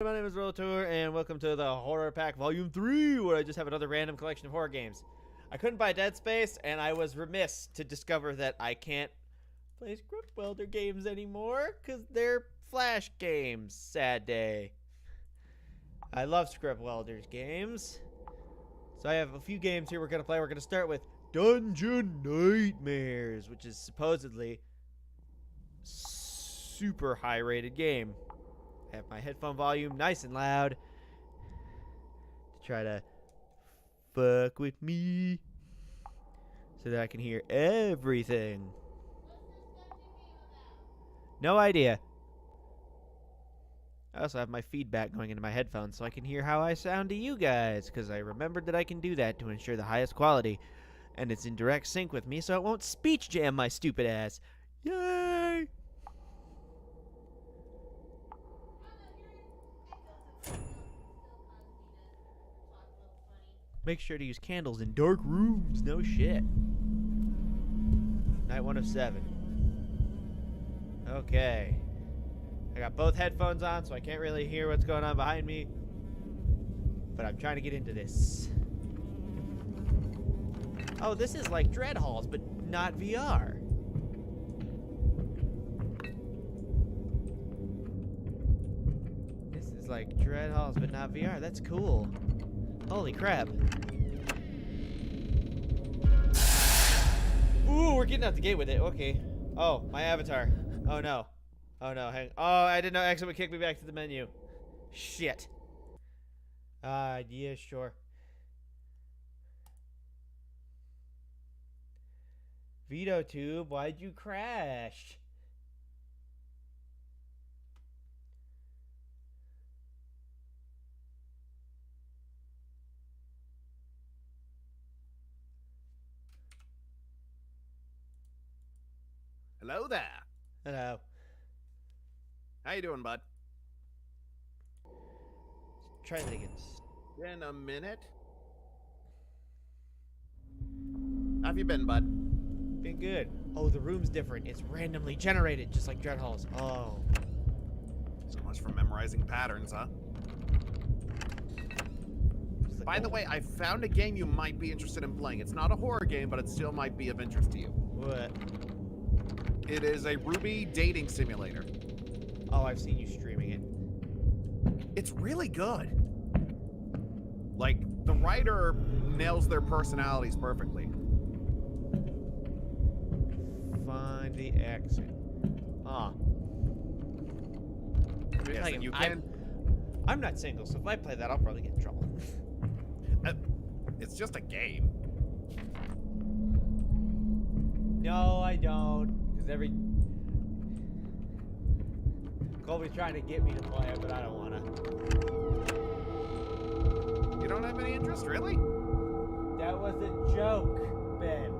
My name is Rotor, and welcome to the Horror Pack Volume 3, where I just have another random collection of horror games. I couldn't buy Dead Space, and I was remiss to discover that I can't play script welder games anymore, because they're Flash games. Sad day. I love script welders games. So I have a few games here we're going to play. We're going to start with Dungeon Nightmares, which is supposedly super high-rated game. I have my headphone volume nice and loud to try to fuck with me so that I can hear everything. No idea. I also have my feedback going into my headphones so I can hear how I sound to you guys, because I remembered that I can do that to ensure the highest quality, and it's in direct sync with me so it won't speech jam my stupid ass. Yay! Make sure to use candles in dark rooms. No shit. Night 1 of 7. Okay. I got both headphones on, so I can't really hear what's going on behind me. But I'm trying to get into this. Oh, this is like Dread Halls, but not VR. This is like Dread Halls, but not VR. That's cool. Holy crap. Ooh, we're getting out the gate with it. Okay. Oh, my avatar. Oh, no. Oh, no. Hang. Oh, I didn't know exit would kick me back to the menu. Shit. Yeah, sure. Veto tube, why'd you crash? Hello there. Hello. How you doing, bud? Try that again. Been a minute. How have you been, bud? Been good. Oh, the room's different. It's randomly generated, just like Dread Halls. Oh. So much for memorizing patterns, huh? By the way, I found a game you might be interested in playing. It's not a horror game, but it still might be of interest to you. What? It is a Ruby dating simulator. Oh, I've seen you streaming it. It's really good. Like, the writer nails their personalities perfectly. Find the exit. Ah. Yes, Like, and you can... I'm not single, so if I play that, I'll probably get in trouble. It's just a game. No, I don't. Because Colby's trying to get me to play it, but I don't want to. You don't have any interest, really? That was a joke, Ben.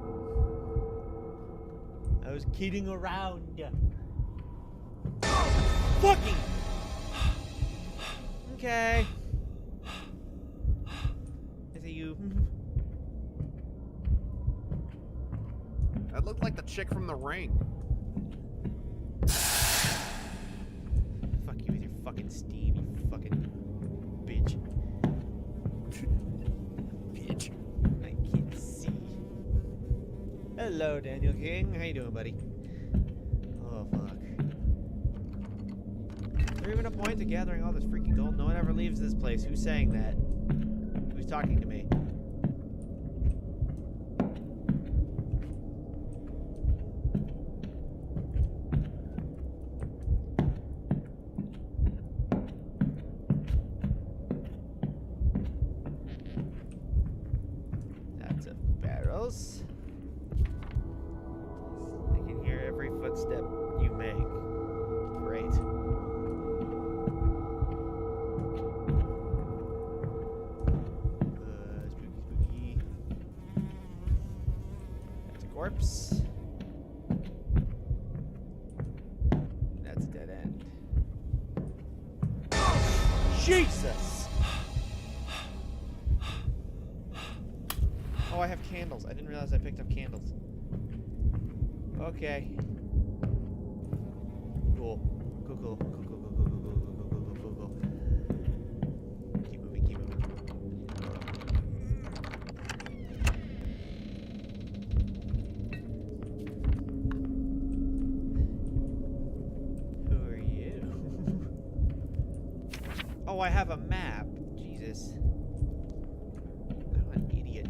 I was kidding around. Fucking! Okay. Is it you? That looked like the chick from The Ring. Fuck you with your fucking Steam, you fucking bitch. Bitch. I can't see. Hello, Daniel King. How you doing, buddy? Oh, fuck. Is there even a point to gathering all this freaking gold? No one ever leaves this place. Who's saying that? Who's talking to me? That's a barrels. I can hear every footstep you make. Great. Spooky, spooky. That's a corpse. That's a dead end. Jesus! Oh, I have candles. I didn't realize I picked up candles. Okay. Cool. Cool, cool, cool, cool, cool, cool, cool, cool, cool, cool, cool, cool. Oh, I have a map. Jesus. I'm an idiot.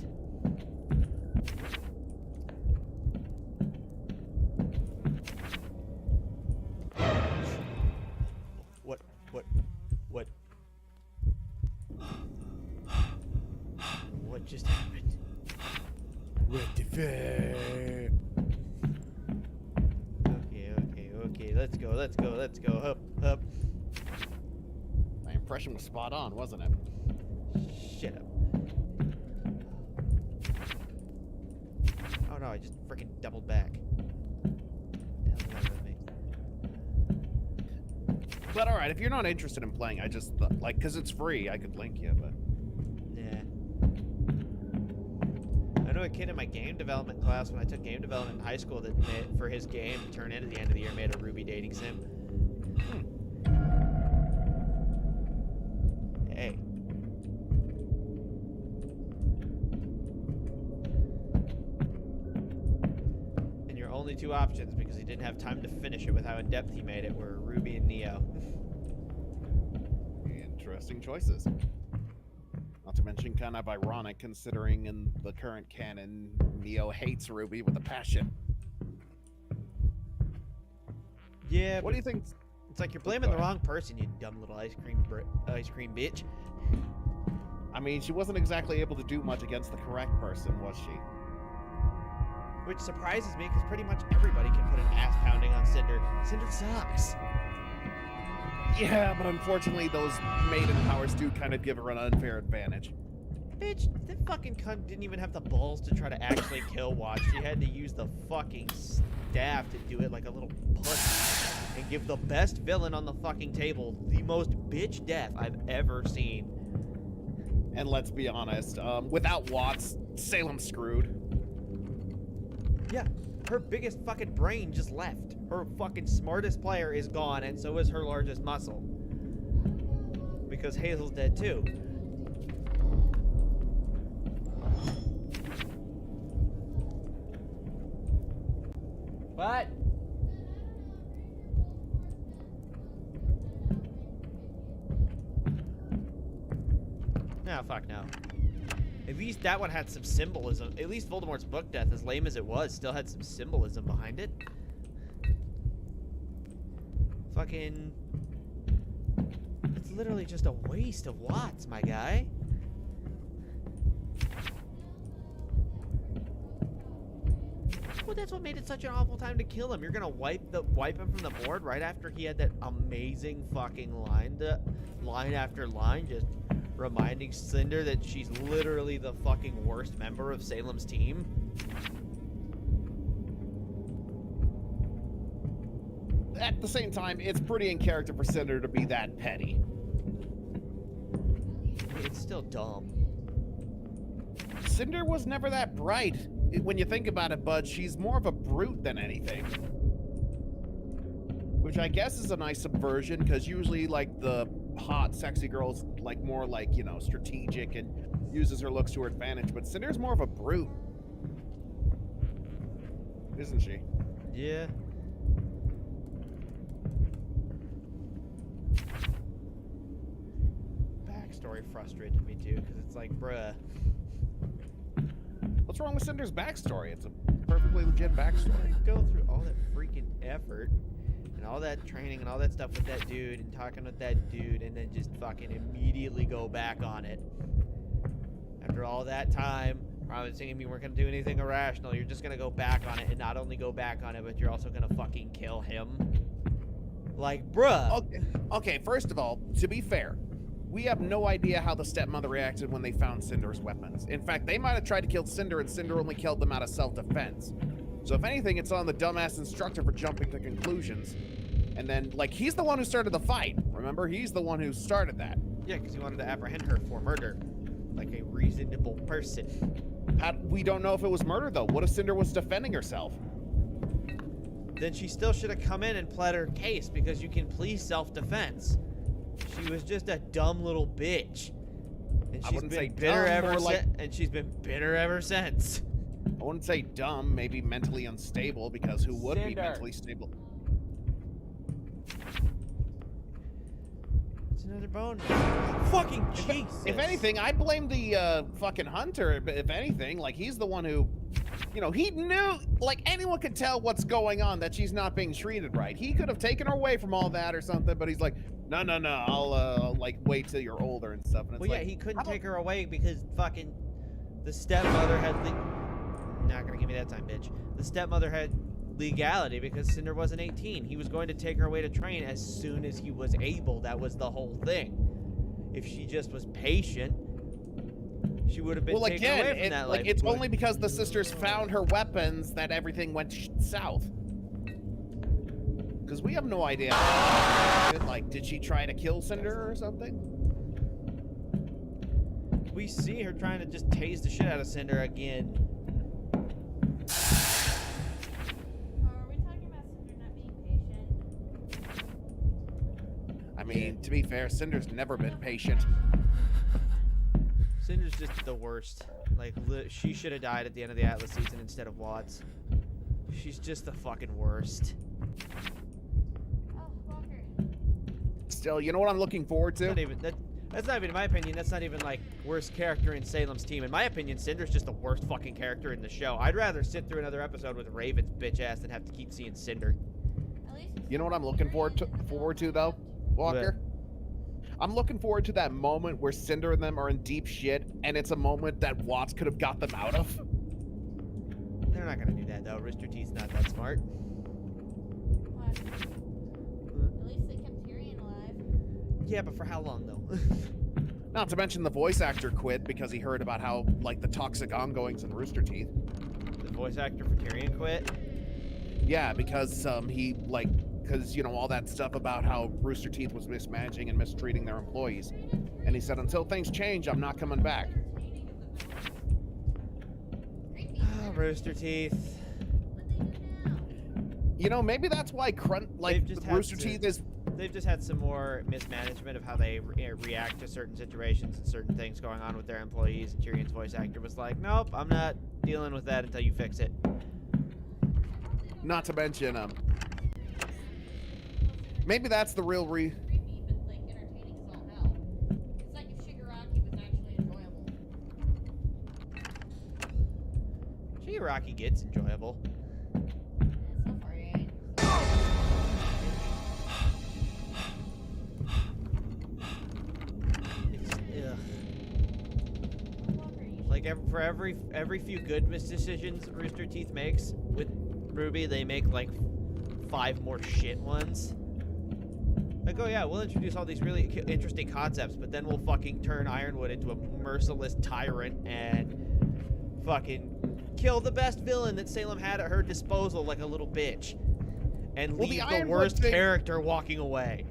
What? What just happened? What the fuck? Okay. Let's go. Up. My impression was spot on, wasn't it? Shut up. Oh no, I just freaking doubled back. What the hell is that with me? But alright, if you're not interested in playing, I just, like, because it's free, I could link you, but... Nah. I know a kid in my game development class when I took game development in high school that made, for his game to turn in at the end of the year, made a Ruby dating sim. Hey. And your only two options, because he didn't have time to finish it with how in-depth he made it, were Ruby and Neo. Interesting choices. Not to mention kind of ironic considering in the current canon, Neo hates Ruby with a passion. Yeah, what do you think? It's like you're blaming the wrong person, you dumb little ice cream bitch. I mean, she wasn't exactly able to do much against the correct person, was she? Which surprises me, because pretty much everybody can put an ass pounding on Cinder. Cinder sucks. Yeah, but unfortunately, those maiden powers do kind of give her an unfair advantage. Bitch, that fucking cunt didn't even have the balls to try to actually kill Watch. She had to use the fucking staff to do it like a little pussy. And give the best villain on the fucking table the most bitch death I've ever seen. And let's be honest, without Watts, Salem's screwed. Yeah, her biggest fucking brain just left. Her fucking smartest player is gone, and so is her largest muscle. Because Hazel's dead too. What? No, fuck no. At least that one had some symbolism. At least Voldemort's book death, as lame as it was, still had some symbolism behind it. Fucking... It's literally just a waste of watts, my guy. Well, that's what made it such an awful time to kill him. You're gonna wipe him from the board right after he had that amazing fucking line after line, just reminding Cinder that she's literally the fucking worst member of Salem's team. At the same time, it's pretty in character for Cinder to be that petty. It's still dumb. Cinder was never that bright. When you think about it, Bud, she's more of a brute than anything. Which I guess is a nice subversion, because usually, like, the hot, sexy girl's, like, more, like, you know, strategic and uses her looks to her advantage, but Cinder's more of a brute. Isn't she? Yeah. Backstory frustrated me, too, because it's like, bruh. What's wrong with Cinder's backstory? It's a perfectly legit backstory. Go through all that freaking effort and all that training and all that stuff with that dude and talking with that dude and then just fucking immediately go back on it. After all that time, promising him you weren't going to do anything irrational, you're just going to go back on it, and not only go back on it, but you're also going to fucking kill him. Like, bruh. Okay, first of all, to be fair, we have no idea how the stepmother reacted when they found Cinder's weapons. In fact, they might have tried to kill Cinder, and Cinder only killed them out of self-defense. So if anything, it's on the dumbass instructor for jumping to conclusions. And then, like, he's the one who started the fight. Remember? He's the one who started that. Yeah, because he wanted to apprehend her for murder. Like a reasonable person. We don't know if it was murder, though. What if Cinder was defending herself? Then she still should have come in and pled her case, because you can plead self-defense. She was just a dumb little bitch. And she's been bitter ever since. I wouldn't say dumb, maybe mentally unstable, because who would be mentally stable? another bone. Fucking Jesus. If anything, I blame the fucking hunter. If anything, like he's the one who, you know, he knew. Like anyone could tell what's going on, that she's not being treated right. He could have taken her away from all that or something, but he's like, no, no, no. I'll like wait till you're older and stuff. And it's well, yeah, like, he couldn't take her away because fucking the stepmother had. Not gonna give me that time, bitch. The stepmother had legality because Cinder wasn't 18. He was going to take her away to train as soon as he was able. That was the whole thing. If she just was patient, she would have been taken away from that life. It's only because the sisters found her weapons that everything went south. Because we have no idea. Like, did she try to kill Cinder or something? We see her trying to just tase the shit out of Cinder again. I mean, to be fair, Cinder's never been patient. Cinder's just the worst. Like, she should have died at the end of the Atlas season instead of Watts. She's just the fucking worst. Still, you know what I'm looking forward to? That's not even, in my opinion, that's not even, like, worst character in Salem's team. In my opinion, Cinder's just the worst fucking character in the show. I'd rather sit through another episode with Raven's bitch ass than have to keep seeing Cinder. You know what I'm looking forward to though? Walker? I'm looking forward to that moment where Cinder and them are in deep shit, and it's a moment that Watts could have got them out of. They're not gonna do that though. Rooster Teeth's not that smart. What? At least they kept Tyrion alive. Yeah, but for how long though? Not to mention the voice actor quit because he heard about how, like, the toxic ongoings in Rooster Teeth. The voice actor for Tyrion quit? Yeah, because because, you know, all that stuff about how Rooster Teeth was mismanaging and mistreating their employees. And he said, until things change, I'm not coming back. Oh, Rooster Teeth. You know, maybe that's why Rooster Teeth is... They've just had some more mismanagement of how they react to certain situations and certain things going on with their employees. And Tyrion's voice actor was like, nope, I'm not dealing with that until you fix it. Not to mention, maybe that's the real Creepy, but like entertaining as all hell. It's like if Shigaraki was actually enjoyable. Shigaraki gets enjoyable. So far, he ain't. Like for every few good decisions Rooster Teeth makes with Ruby, they make like 5 more shit ones. Like, oh yeah, we'll introduce all these really interesting concepts, but then we'll fucking turn Ironwood into a merciless tyrant and fucking kill the best villain that Salem had at her disposal like a little bitch. And leave the worst character walking away.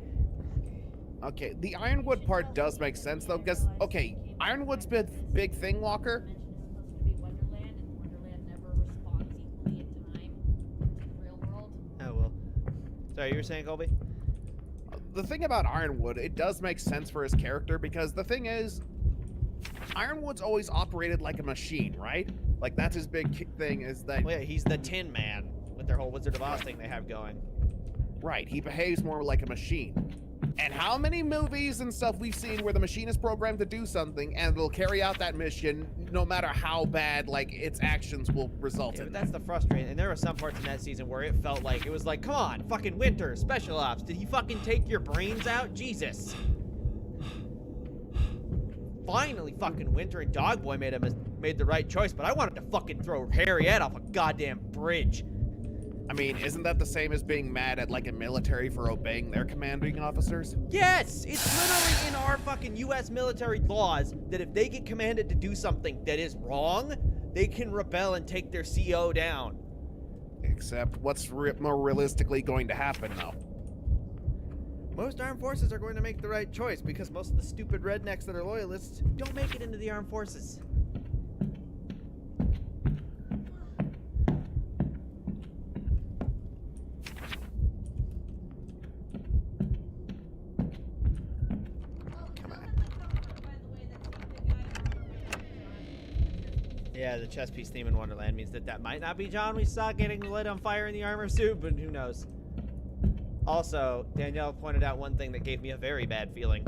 Okay, the Ironwood part does make sense though, because, okay, Ironwood's big thing, Walker. It's supposed to be Wonderland, and Wonderland never responds equally in time to the real world. Oh well. Sorry, you were saying, Colby? The thing about Ironwood, it does make sense for his character, because the thing is, Ironwood's always operated like a machine, right? Like, that's his big thing, is that... Well, yeah, he's the Tin Man with their whole Wizard of Oz thing they have going. Right, he behaves more like a machine. And how many movies and stuff we've seen where the machine is programmed to do something and it'll carry out that mission no matter how bad, like, its actions will result in. That's the frustrating. And there were some parts in that season where it felt like, it was like, come on, fucking Winter, Special Ops, did he fucking take your brains out? Jesus. Finally, fucking Winter and Dogboy made the right choice, but I wanted to fucking throw Harriet off a goddamn bridge. I mean, isn't that the same as being mad at, like, a military for obeying their commanding officers? Yes! It's literally in our fucking U.S. military laws that if they get commanded to do something that is wrong, they can rebel and take their CO down. Except, what's more realistically going to happen, though? Most armed forces are going to make the right choice because most of the stupid rednecks that are loyalists don't make it into the armed forces. Yeah, the chess piece theme in Wonderland means that might not be John we saw getting lit on fire in the armor suit, but who knows? Also, Danielle pointed out one thing that gave me a very bad feeling.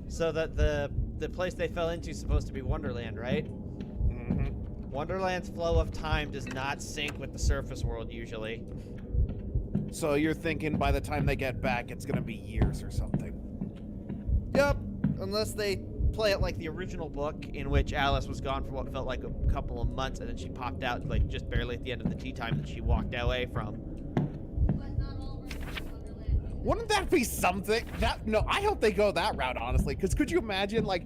So that the place they fell into is supposed to be Wonderland, right? Mm-hmm. Wonderland's flow of time does not sync with the surface world usually. So you're thinking by the time they get back, it's gonna be years or something. Yep. Unless they play it like the original book, in which Alice was gone for what felt like a couple of months, and then she popped out like just barely at the end of the tea time that she walked away from. But not all versions of Wonderland. Wouldn't that be something? No, I hope they go that route, honestly. Because could you imagine, like,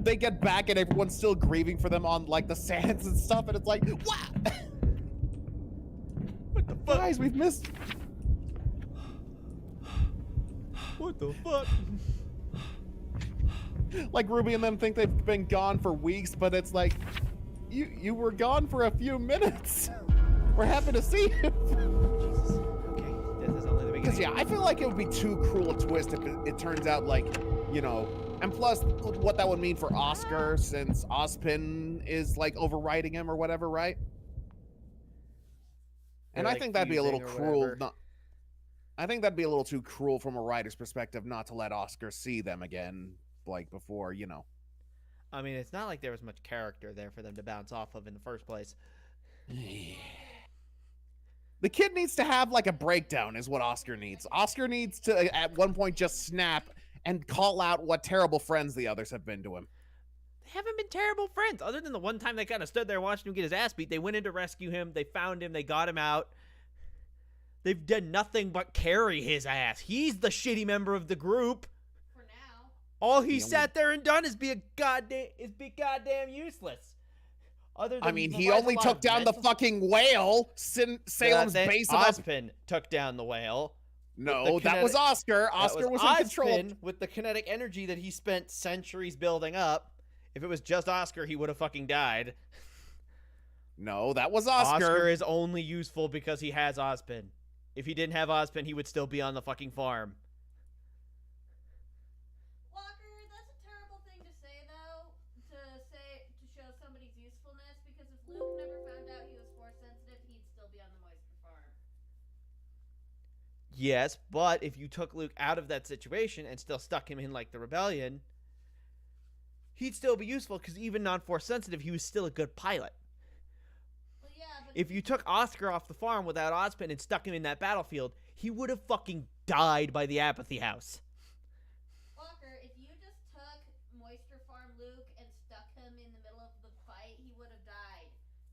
they get back and everyone's still grieving for them on, like, the sands and stuff, and it's like, what? What the fuck? Guys, we've missed. What the fuck? Like, Ruby and them think they've been gone for weeks, but it's like, you were gone for a few minutes. We're happy to see you. Jesus. Okay, this is only the beginning. Because, yeah, I feel like it would be too cruel a twist if it turns out, like, you know, and plus, what that would mean for Oscar, since Ozpin is, like, overriding him or whatever, right? And I like, think that'd be a little fusing or cruel. whatever. I think that'd be a little too cruel from a writer's perspective not to let Oscar see them again, like, before, you know. I mean, it's not like there was much character there for them to bounce off of in the first place. The kid needs to have, like, a breakdown is what Oscar needs. Oscar needs to, at one point, just snap and call out what terrible friends the others have been to him. They haven't been terrible friends, other than the one time they kind of stood there watching him get his ass beat. They went in to rescue him. They found him. They got him out. They've done nothing but carry his ass. He's the shitty member of the group. For now. All he sat there and done is be goddamn useless. Other than I mean, he provides a only lot took of down the mental- fucking whale, Salem's base of... Ozpin took down the whale. No, with the that was kinetic- Oscar. Oscar was in control. Ozpin with the kinetic energy that he spent centuries building up. If it was just Oscar, he would have fucking died. No, that was Oscar. Oscar is only useful because he has Ozpin. If he didn't have Ozpin, he would still be on the fucking farm. Walker, that's a terrible thing to say, though. To show somebody's usefulness, because if Luke never found out he was force sensitive, he'd still be on the moisture farm. Yes, but if you took Luke out of that situation and still stuck him in, like, the rebellion, he'd still be useful because even non-force sensitive, he was still a good pilot. Well, yeah, but If you took Oscar off the farm without Ozpin and stuck him in that battlefield, he would have fucking died by the apathy house. Walker, if you just took moisture farm Luke and stuck him in the middle of the fight, he would have died.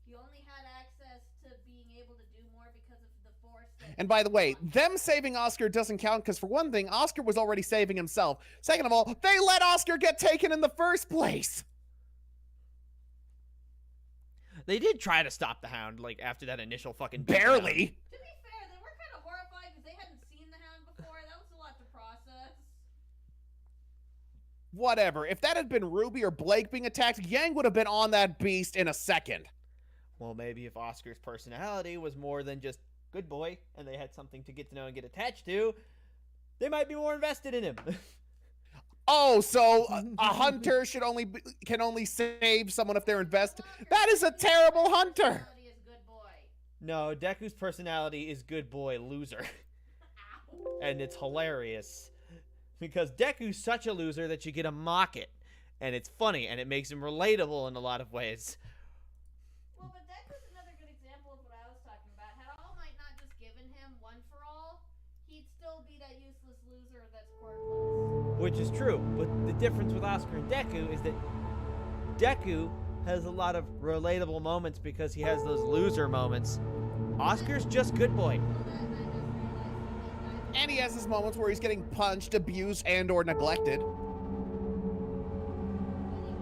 He only had access to being able to do more because of the force. And by the way, them saving Oscar doesn't count because, for one thing, Oscar was already saving himself. Second of all, they let Oscar get taken in the first place. They did try to stop the Hound, like, after that initial fucking beatdown. Barely. To be fair, they were kind of horrified because they hadn't seen the Hound before. That was a lot to process. Whatever. If that had been Ruby or Blake being attacked, Yang would have been on that beast in a second. Well, maybe if Oscar's personality was more than just good boy, and they had something to get to know and get attached to, they might be more invested in him. Oh, so a hunter can only save someone if they're invested. That is a terrible hunter. Personality is good boy. No, Deku's personality is good boy loser. Ow. And it's hilarious. Because Deku's such a loser that you get to mock it. And it's funny, and it makes him relatable in a lot of ways. Well, but Deku's another good example of what I was talking about. Had All Might not just given him one for all, he'd still be that useless loser that's quirkless. Which is true, but the difference with Oscar and Deku is that Deku has a lot of relatable moments because he has those loser moments. Oscar's just good boy. And he has his moments where he's getting punched, abused, and or neglected.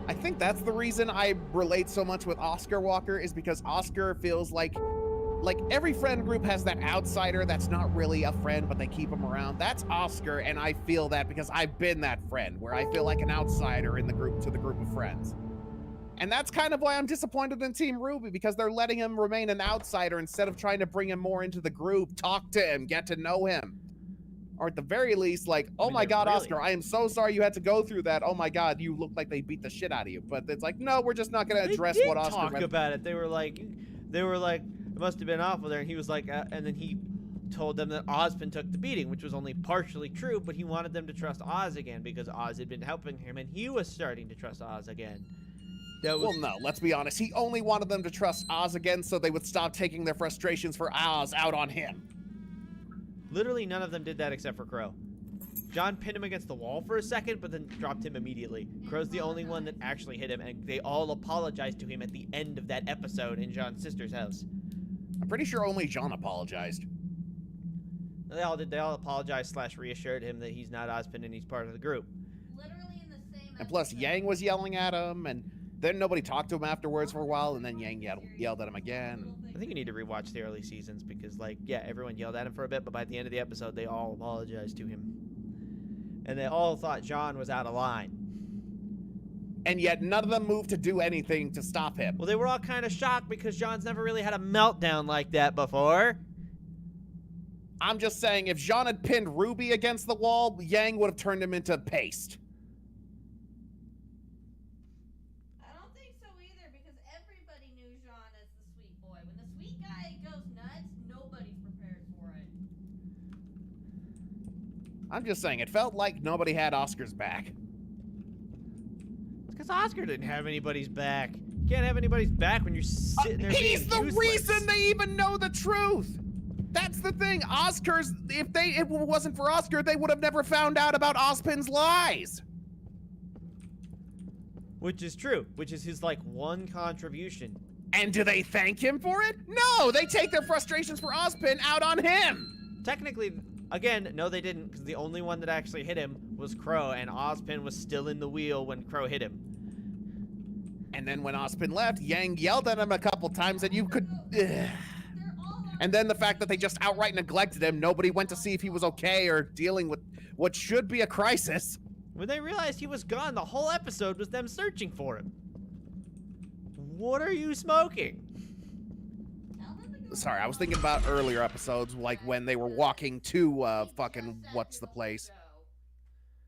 I think that's the reason I relate so much with Oscar Walker, is because Oscar feels like every friend group has that outsider that's not really a friend, but they keep him around. That's Oscar, and I feel that because I've been that friend where I feel like an outsider in the group to the group of friends. And that's kind of why I'm disappointed in Team Ruby, because they're letting him remain an outsider instead of trying to bring him more into the group, talk to him, get to know him. Or at the very least, like, oh my God, Oscar, I am so sorry you had to go through that. Oh my God, you look like they beat the shit out of you. But it's like, no, we're just not going to address what Oscar talk about it. They were like, it must have been awful there. And he was like, and then he told them that Ozpin took the beating, which was only partially true, but he wanted them to trust Oz again because Oz had been helping him and he was starting to trust Oz again. Well, no, let's be honest. He only wanted them to trust Oz again so they would stop taking their frustrations for Oz out on him. Literally none of them did that except for Crow. John pinned him against the wall for a second, but then dropped him immediately. Crow's the only one that actually hit him, and they all apologized to him at the end of that episode in John's sister's house. I'm pretty sure only John apologized. They all did. They all apologized / reassured him that he's not Ozpin and he's part of the group. Literally in the same And plus, episode. Yang was yelling at him, and then nobody talked to him afterwards for a while, and then Yang yelled at him again. I think you need to rewatch the early seasons because, like, yeah, everyone yelled at him for a bit, but by the end of the episode, they all apologized to him. And they all thought John was out of line. And yet none of them moved to do anything to stop him. Well, they were all kind of shocked because John's never really had a meltdown like that before. I'm just saying, if Jean had pinned Ruby against the wall, Yang would have turned him into paste. I don't think so either because everybody knew Jean as the sweet boy. When the sweet guy goes nuts, nobody's prepared for it. I'm just saying, it felt like nobody had Oscar's back. It's because Oscar didn't have anybody's back. You can't have anybody's back when you're sitting there He's being the useless. reason they even know the truth! That's the thing. Oscar's, if it wasn't for Oscar, they would have never found out about Ozpin's lies. Which is true. Which is his, like, one contribution. And do they thank him for it? No, they take their frustrations for Ozpin out on him. Technically, again, no they didn't, because the only one that actually hit him was Crow, and Ozpin was still in the wheel when Crow hit him. And then when Ozpin left, Yang yelled at him a couple times, and you could... They're all on And then the fact that they just outright neglected him, nobody went to see if he was okay or dealing with what should be a crisis. When they realized he was gone, the whole episode was them searching for him. What are you smoking? Sorry, I was thinking about earlier episodes, like when they were walking to fucking what's the place,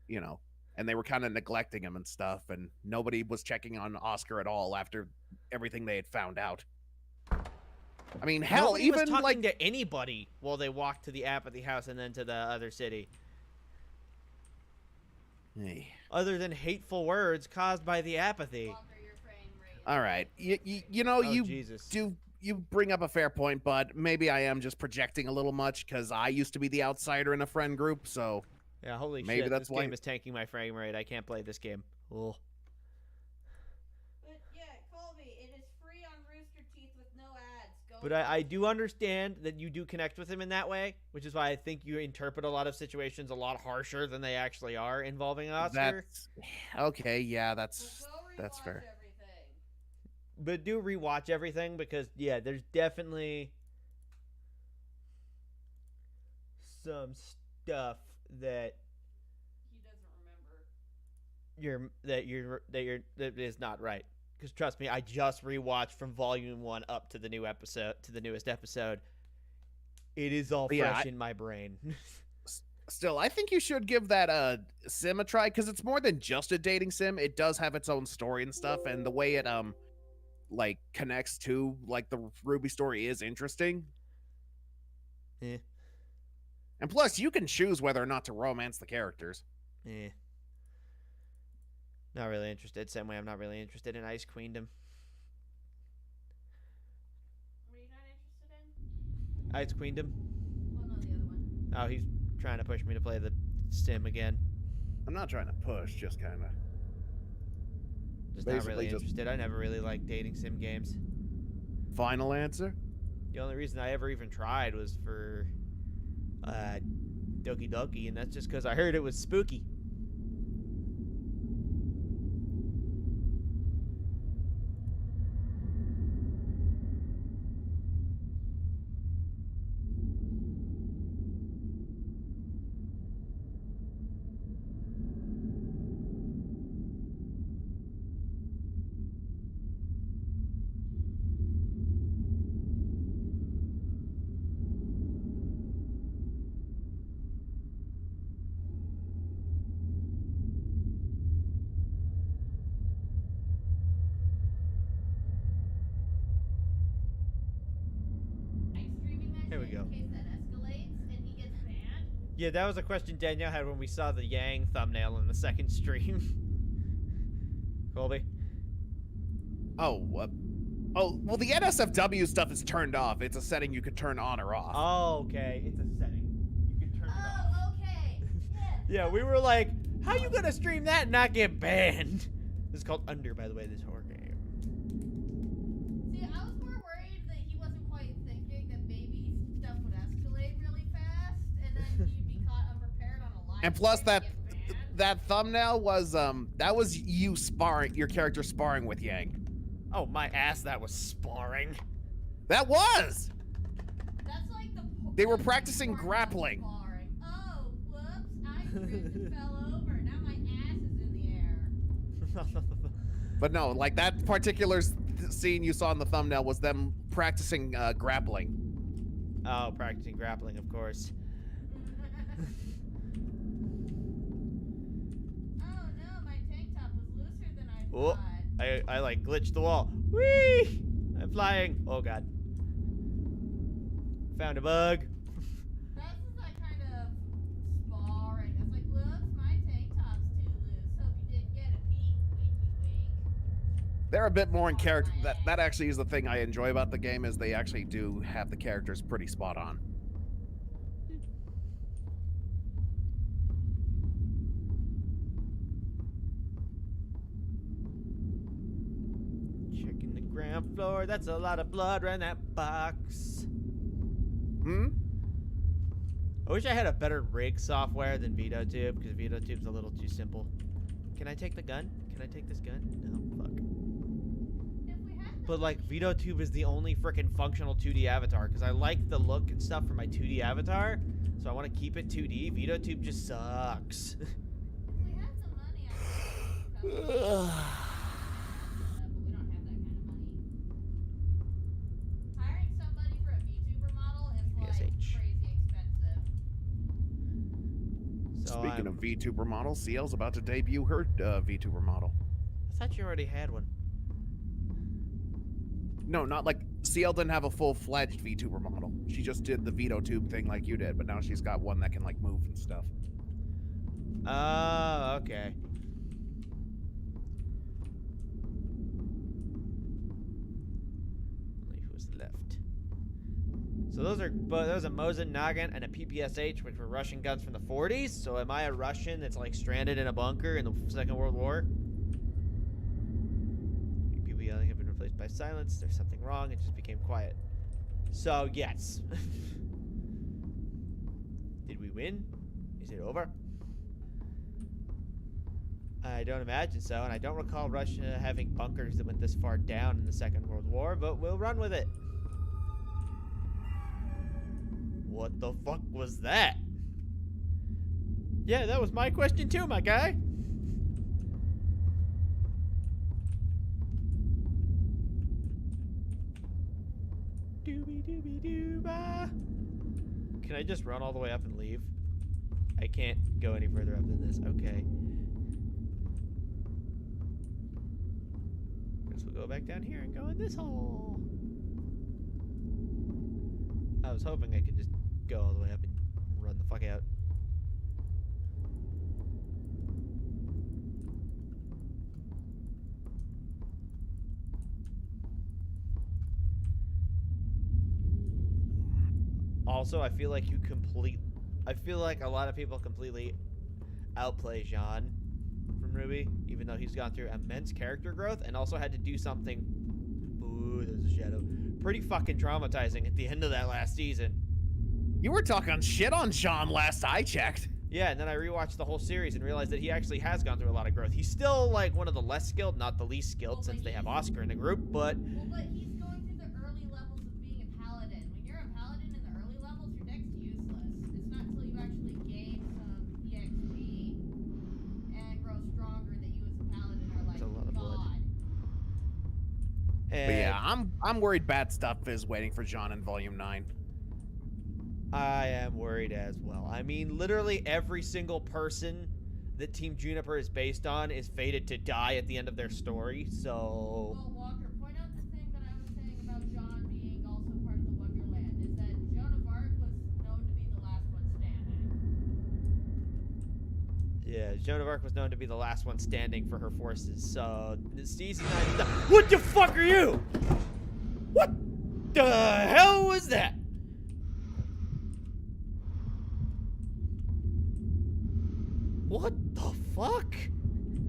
you know, and they were kind of neglecting him and stuff, and nobody was checking on Oscar at all after everything they had found out. I mean, hell, Nobody even was talking like to anybody while they walked to the apathy house and then to the other city. Hey. Other than hateful words caused by the apathy. Walker, your frame rate. All right, you know, Oh, you Jesus. you bring up a fair point, but maybe I am just projecting a little much because I used to be the outsider in a friend group, so Yeah, holy maybe shit. that's This why- game is tanking my frame rate. I can't play this game. Ugh. But yeah, Colby, it is free on Rooster Teeth with no ads. Go But I do understand that you do connect with him in that way, which is why I think you interpret a lot of situations a lot harsher than they actually are involving Oscar. that's okay. Yeah, So that's go that's rewatch fair. everything. But do rewatch everything because, yeah, there's definitely some stuff that He doesn't remember. that is not right. Because trust me, I just rewatched from volume 1 up to the newest episode. It is all Yeah, fresh in my brain. Still, I think you should give that sim a try because it's more than just a dating sim. It does have its own story and stuff, and the way it like connects to like the Ruby story is interesting. Eh. And plus, you can choose whether or not to romance the characters. Eh. Not really interested. Same way I'm not really interested in Ice Queendom. Were you not interested in? Ice Queendom. Oh no, the other one. Oh, he's trying to push me to play the sim again. I'm not trying to push, just kind of. Just not Basically really just- interested. I never really liked dating sim games. Final answer? The only reason I ever even tried was for Doki Doki, and that's just because I heard it was spooky. Yeah, that was a question Danielle had when we saw the Yang thumbnail in the second stream. Colby? Oh, well, the NSFW stuff is turned off. It's a setting you could turn on or off. Oh, okay. It's a setting. You can turn it off. Oh, okay. Yeah, we were like, how you gonna stream that and not get banned? This is called Under, by the way, this horror game. See, I was more worried that he wasn't quite thinking that maybe stuff would escalate really fast, and then he'd be caught unprepared on a live. And plus, stream that and get banned. that thumbnail was that was you sparring, your character sparring with Yang. Oh, my ass, that was sparring. That was. That's like the. They were that's practicing the part grappling. about sparring. Oh, whoops! I tripped and fell over. Now my ass is in the air. But no, like that particular scene you saw in the thumbnail was them practicing grappling. Oh, practicing grappling, of course. Oh no, my tank top was looser than I Oh, thought. I like glitched the wall. Whee! I'm flying. Oh, God. Found a bug. That's just like kind of sparring. That's like, whoops, my tank top's too loose. Hope you didn't get a peek, winky wink. They're a bit more in character. That actually is the thing I enjoy about the game, is they actually do have the characters pretty spot on. Checking the ground floor. That's a lot of blood around that box. Hmm? I wish I had a better rig software than VitoTube, because VitoTube's a little too simple. Can I take the gun? Can I take this gun? No, fuck. If we had the But like, money- VitoTube is the only freaking functional 2D avatar, because I like the look and stuff for my 2D avatar, so I want to keep it 2D. VitoTube just sucks. If we had some money, I would but we don't have that kind of money. Hiring somebody for a VTuber model is like PSH. crazy expensive. So Speaking I'm- of VTuber models, CL's about to debut her VTuber model. I thought you already had one. No, not like CL didn't have a full-fledged VTuber model. She just did the VitoTube thing like you did, but now she's got one that can like move and stuff. Oh, okay. Who's left? So those are those a Mosin Nagant and a PPSH, which were Russian guns from the 40s. So am I a Russian that's like stranded in a bunker in the Second World War? People yelling have been replaced by silence. There's something wrong. It just became quiet. So yes. Did we win? Is it over? I don't imagine so, and I don't recall Russia having bunkers that went this far down in the Second World War, but we'll run with it. What the fuck was that? Yeah, that was my question too, my guy. Doobie doobie dooba. Can I just run all the way up and leave? I can't go any further up than this. Okay. Guess we'll go back down here and go in this hole. I was hoping I could just go all the way up and run the fuck out. Also, I feel like I feel like a lot of people completely outplay Jean from Ruby, even though he's gone through immense character growth and also had to do something. Ooh, there's a shadow. Pretty fucking traumatizing at the end of that last season. You were talking shit on Sean last I checked. Yeah, and then I rewatched the whole series and realized that he actually has gone through a lot of growth. He's still like one of the less skilled, not the least skilled, Well, but since they have he's- Oscar in the group, but Well, but he's going through the early levels of being a paladin. When you're a paladin in the early levels, your deck's useless. It's not until you actually gain some EXP and grow stronger that you as a paladin are like, That's a lot of blood. God. But yeah, I'm worried bad stuff is waiting for Jean in Volume 9. I am worried as well. I mean, literally every single person that Team Juniper is based on is fated to die at the end of their story, so... Well, Walker, point out the thing that I was saying about John being also part of the Wonderland, is that Joan of Arc was known to be the last one standing. Yeah, Joan of Arc was known to be the last one standing for her forces, so season 9 is done. What the fuck are you? What the hell was that? What the fuck?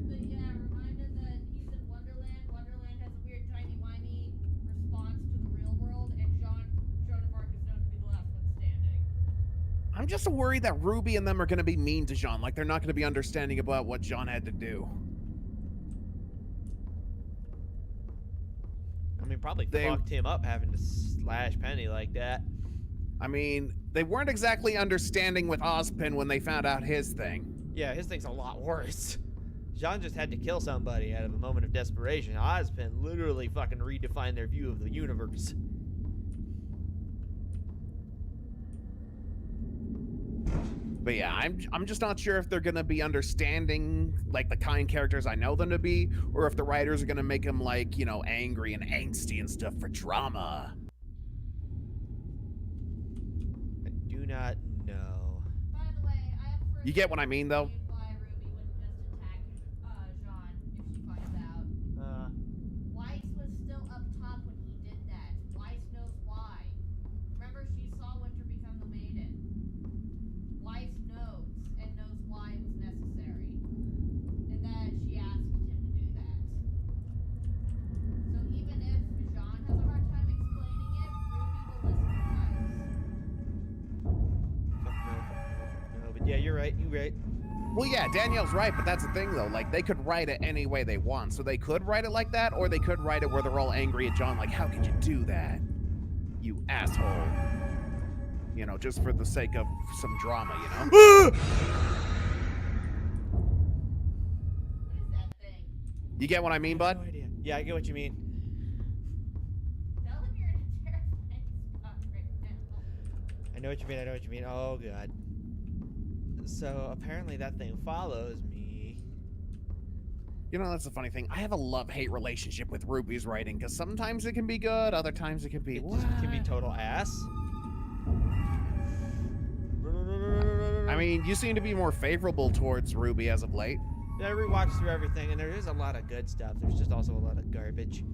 But yeah, reminded that he's in Wonderland. Wonderland has a weird timey-wimey response to the real world, and Joan of Arc is known to be the last one standing. I'm just worried that Ruby and them are going to be mean to Jean, like they're not going to be understanding about what Jean had to do. I mean, probably fucked him up having to slash Penny like that. I mean, they weren't exactly understanding with Ozpin when they found out his thing. Yeah, his thing's a lot worse. Jean just had to kill somebody out of a moment of desperation. Ozpin literally fucking redefined their view of the universe. But yeah, I'm just not sure if they're gonna be understanding like the kind characters I know them to be, or if the writers are gonna make them like, you know, angry and angsty and stuff for drama. I do not know. By the way, I have a You get what I mean, though? why Ruby wouldn't just attack Jean if she finds out. Weiss was still up top when he did that. Weiss knows why. Remember, she saw Winter become the maiden. Weiss knows and knows why it was necessary, and that she asked him to do that. So even if Jean has a hard time explaining it, Ruby will listen to Weiss. Fuck no, but yeah, you're right. You're right. Well, yeah, Danielle's right, but that's the thing, though. Like, they could write it any way they want. So they could write it like that, or they could write it where they're all angry at John, like, how could you do that? You asshole. You know, just for the sake of some drama, you know? What is that thing? You get what I mean, bud? No idea. Yeah, I get what you mean. Tell him you're in a terrifying spot right now. I know what you mean. I know what you mean. Oh, God. So, apparently that thing follows me. You know, that's the funny thing. I have a love-hate relationship with Ruby's writing, because sometimes it can be good, other times it can be, It what? just can be total ass. I mean, you seem to be more favorable towards Ruby as of late. I rewatched through everything, and there is a lot of good stuff. There's just also a lot of garbage.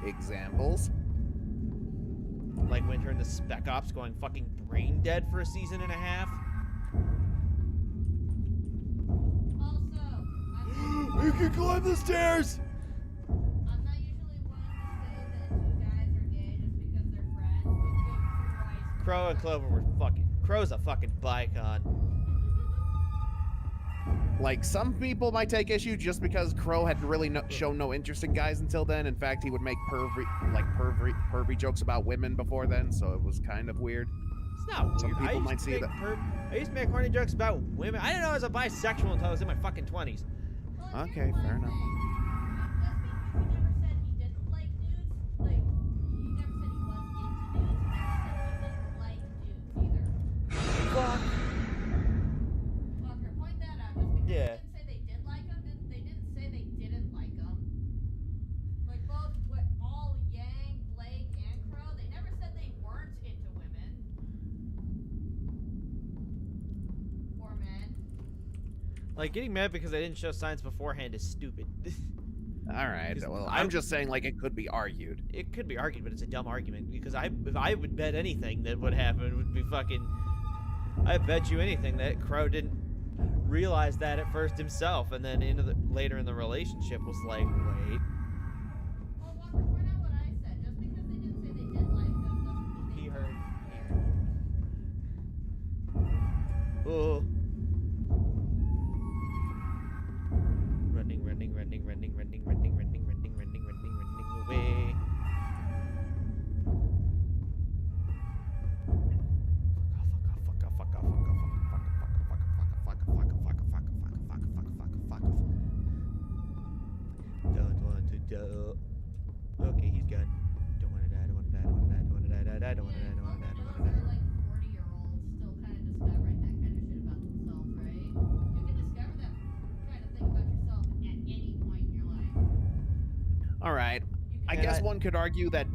Examples? Like Winter and the Spec Ops going fucking brain dead for a season and a half. Also, You can climb the stairs! I'm not usually one to say that two guys are gay just because they're friends, but Weiss. Crow and Clover were fucking... Crow's a fucking bicon. Like, some people might take issue just because Crow had really shown no interest in guys until then. In fact, he would make pervy jokes about women before then, so it was kind of weird. It's not weird. Some people might see that. I used to make horny jokes about women. I didn't know I was a bisexual until I was in my fucking 20s. Well, Okay, here's fair one enough. thing. Just because he never said he didn't like dudes, like, he never said he was into dudes, he never said he didn't like dudes either. Fuck. Walker, point that out. Just because Yeah. they didn't say they did like him, they didn't say they didn't like him. Like, both all Yang, Blake, and Crow, they never said they weren't into women. Or men. Like, getting mad because I didn't show signs beforehand is stupid. All right. Because Well, I- I'm just saying, like, it could be argued. It could be argued, but it's a dumb argument. Because if I would bet anything that would happen would be fucking... I bet you anything that Crow didn't realize that at first himself, and then later in the relationship was like, wait. Well, Walker, point out what I said. Just because they didn't say they did like him doesn't mean they He heard. cared. Oh. Running away. Don't want to do. Okay, he's gone. Don't want to die. Don't want to die. Don't want to die. Don't want to die. Don't want to die. Don't want to die. Don't want to die. Don't want to die. Those are like 40-year-olds still kind of discovering that kind of shit about themselves, right? You can discover that kind of thing about yourself at any point in your life. All right. You I can guess one could argue that,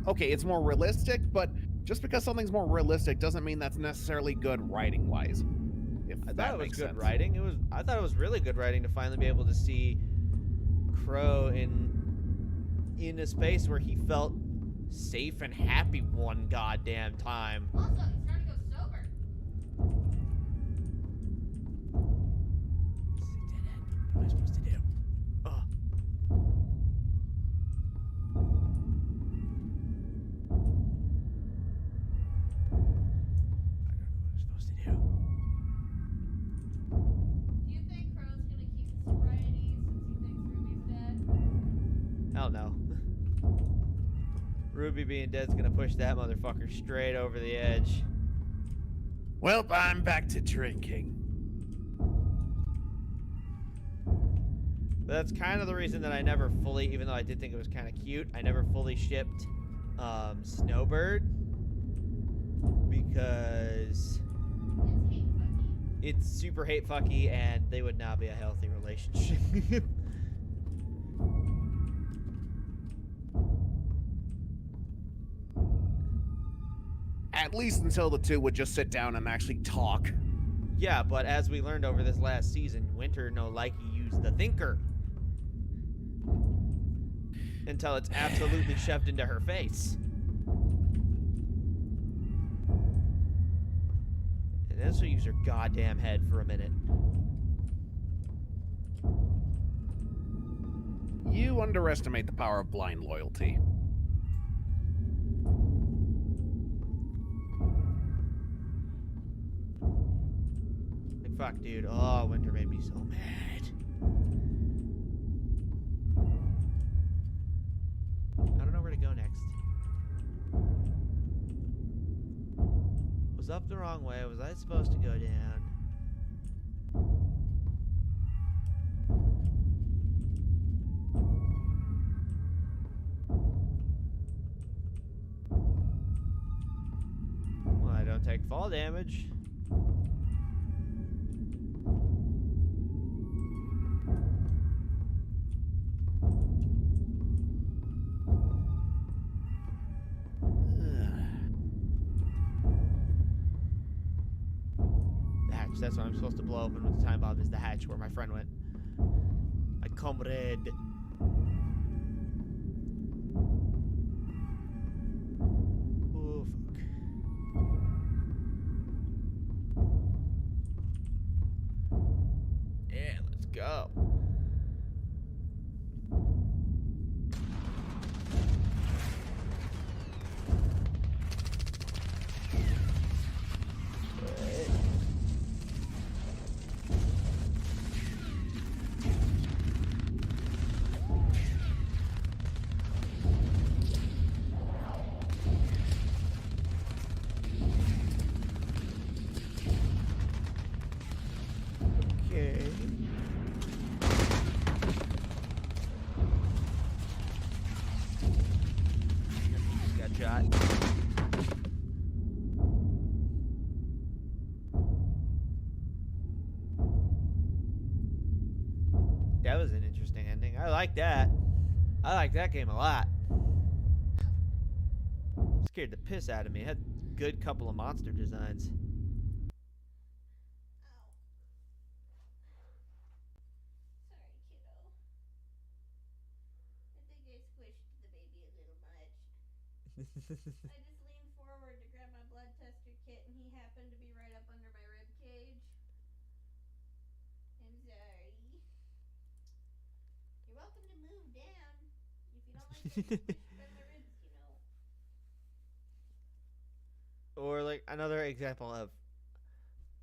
okay, it's more realistic, but just because something's more realistic doesn't mean that's necessarily good writing-wise. If I that thought it was makes good sense. writing. I thought it was really good writing to finally be able to see Crow in a space where he felt safe and happy one goddamn time. Also, he's starting to go sober. What am I supposed to do? Oh. I don't know what I'm supposed to do. Do you think Crow's gonna keep his sobriety since he thinks Ruby's dead? Hell no. Ruby being dead's gonna push that motherfucker straight over the edge. Well, I'm back to drinking. But that's kind of the reason that I never fully, even though I did think it was kind of cute, I never fully shipped Snowbird. Because It's hate fucky. it's super hate fucky and they would not be a healthy relationship. At least until the two would just sit down and actually talk. Yeah, but as we learned over this last season, Winter no likey used the thinker. Until it's absolutely shoved into her face. And then she'll use her goddamn head for a minute. You underestimate the power of blind loyalty. Like, fuck, dude. Oh, Winter made me so mad. I don't know where to go next. Was up the wrong way. Was I supposed to go down? Well, I don't take fall damage. That's what I'm supposed to blow open with the time bomb, is the hatch where my friend went. My comrade. Oh, fuck. Yeah, let's go. Okay. Just got shot. That was an interesting ending. I like that. I like that game a lot. Scared the piss out of me. It had a good couple of monster designs. Sorry, kiddo. I think I squished the baby a little much. I just leaned forward to grab my blood tester kit and he happened to be right up under my rib cage. I'm sorry. You're welcome to move down. If you don't like getting squished by my ribs, you know. Or like another example of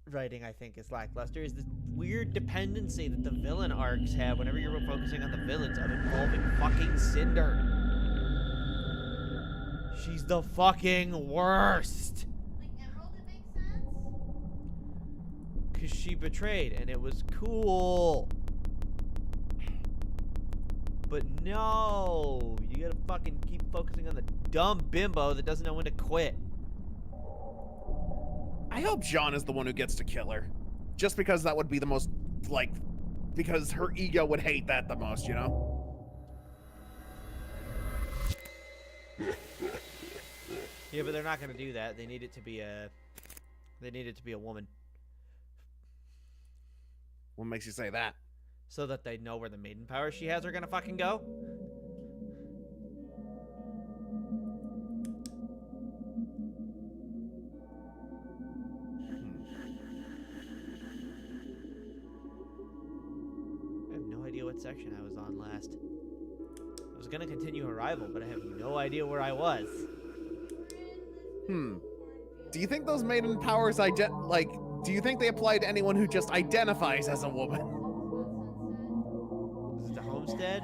writing I think is lackluster is this weird dependency that the villain arcs have whenever you're focusing on the villains of involving fucking Cinder. She's the fucking worst. Like Emerald, it makes sense. Cause she betrayed and it was cool. But no, you gotta fucking keep focusing on the dumb bimbo that doesn't know when to quit. I hope Jean is the one who gets to kill her. Just because that would be the most, like, because her ego would hate that the most, you know? Yeah, but they're not gonna do that. They need it to be a woman. What makes you say that? So that they know where the maiden powers she has are gonna fucking go? I have no idea what section I was on last. I was gonna continue Arrival, but I have no idea where I was. Do you think those maiden powers do you think they apply to anyone who just identifies as a woman? Is it the homestead?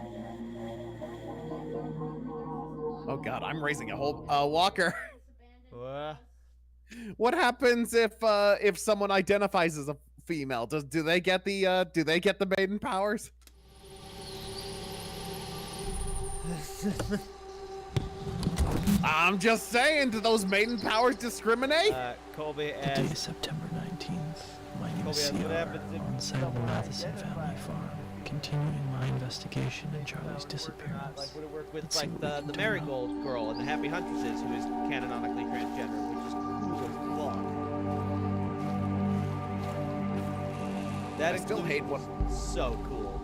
Oh god, I'm raising a whole Walker. What? What happens if someone identifies as a female? Do they get the maiden powers? I'm just saying, do those maiden powers discriminate? Colby The as day is September 19th. My name is Colby, what CR, happens if on site of the someone Matheson identifies? family farm, continuing my investigation into Charlie's like disappearance. would it work with Let's see like what we the can do Marigold girl and the Happy Huntresses, who is canonically transgender, which is cool as fuck. That I still hate what. So cool.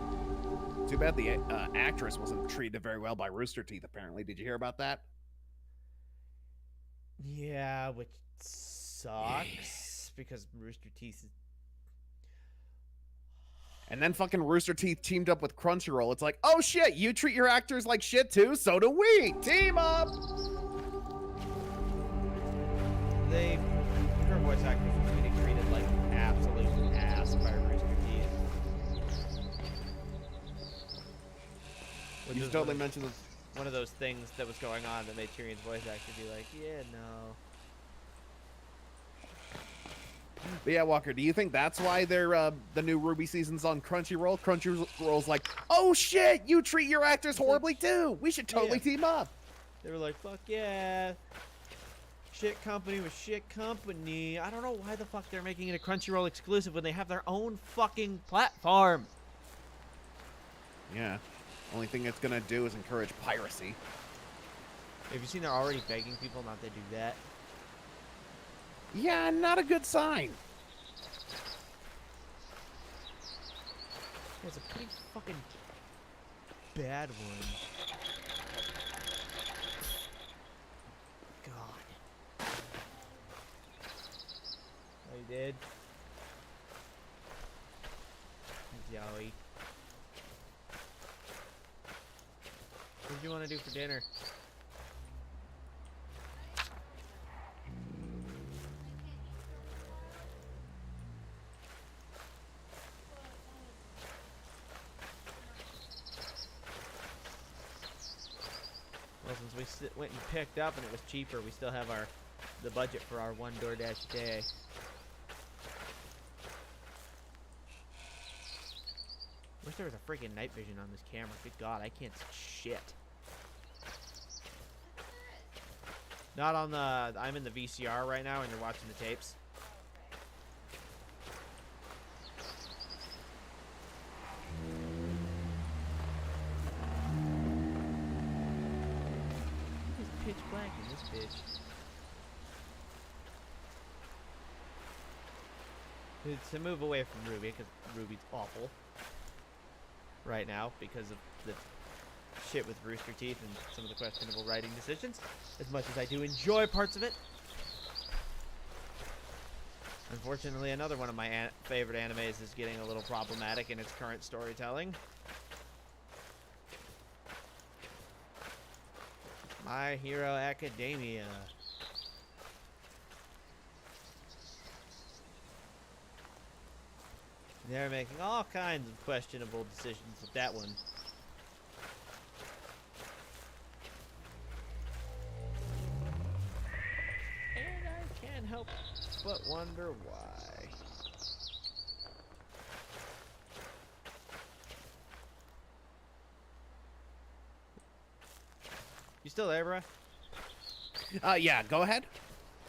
Too bad the actress wasn't treated very well by Rooster Teeth. Apparently, did you hear about that? Yeah, which sucks because Rooster Teeth is. And then fucking Rooster Teeth teamed up with Crunchyroll. It's like, oh shit, you treat your actors like shit too, so do we. Team up. Her voice actress was getting treated like absolute ass by Rooster Teeth. Which You was totally mentioned one of those things that was going on that made Tyrion's voice actor be like, yeah, no. But yeah, Walker, do you think that's why they're the new Ruby season's on Crunchyroll? Crunchyroll's like, oh shit, you treat your actors horribly too. We should totally team up. They were like, fuck yeah. Shit company with shit company. I don't know why the fuck they're making it a Crunchyroll exclusive when they have their own fucking platform. Yeah. Only thing it's gonna do is encourage piracy. Have you seen they're already begging people not to do that? Yeah, not a good sign. It's a pretty fucking bad one. God. Oh, you did? Zoe. What do you want to do for dinner? Well, since we went and picked up and it was cheaper, we still have the budget for our one DoorDash day. Wish there was a freaking night vision on this camera. Good God, I can't see shit. Not on the. I'm in the VCR right now, and you're watching the tapes. It's pitch black in this bitch. It's to move away from Ruby because Ruby's awful right now because of the shit with Rooster Teeth and some of the questionable writing decisions, as much as I do enjoy parts of it. Unfortunately, another one of my favorite animes is getting a little problematic in its current storytelling. My Hero Academia. They're making all kinds of questionable decisions with that one. And I can't help but wonder why. You still there, bruh? Yeah, go ahead.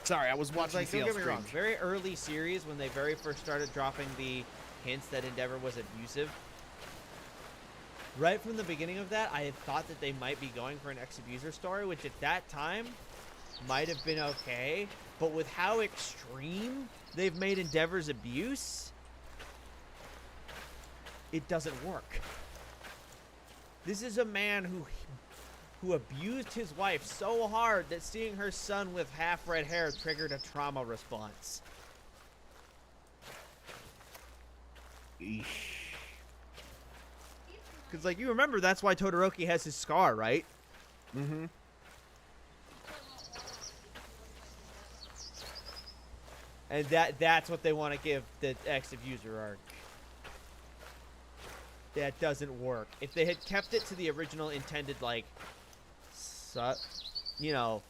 Sorry, I was watching Like, don't CL get me stream. wrong. Very early series, when they very first started dropping the hints that Endeavor was abusive. Right from the beginning of that, I had thought that they might be going for an ex-abuser story, which at that time might have been okay. But with how extreme they've made Endeavor's abuse, it doesn't work. This is a man who abused his wife so hard that seeing her son with half red hair triggered a trauma response. Eesh. Because, like, you remember that's why Todoroki has his scar, right? Mm-hmm. And that's what they want to give the ex-abuser arc. That doesn't work. If they had kept it to the original intended, like, you know,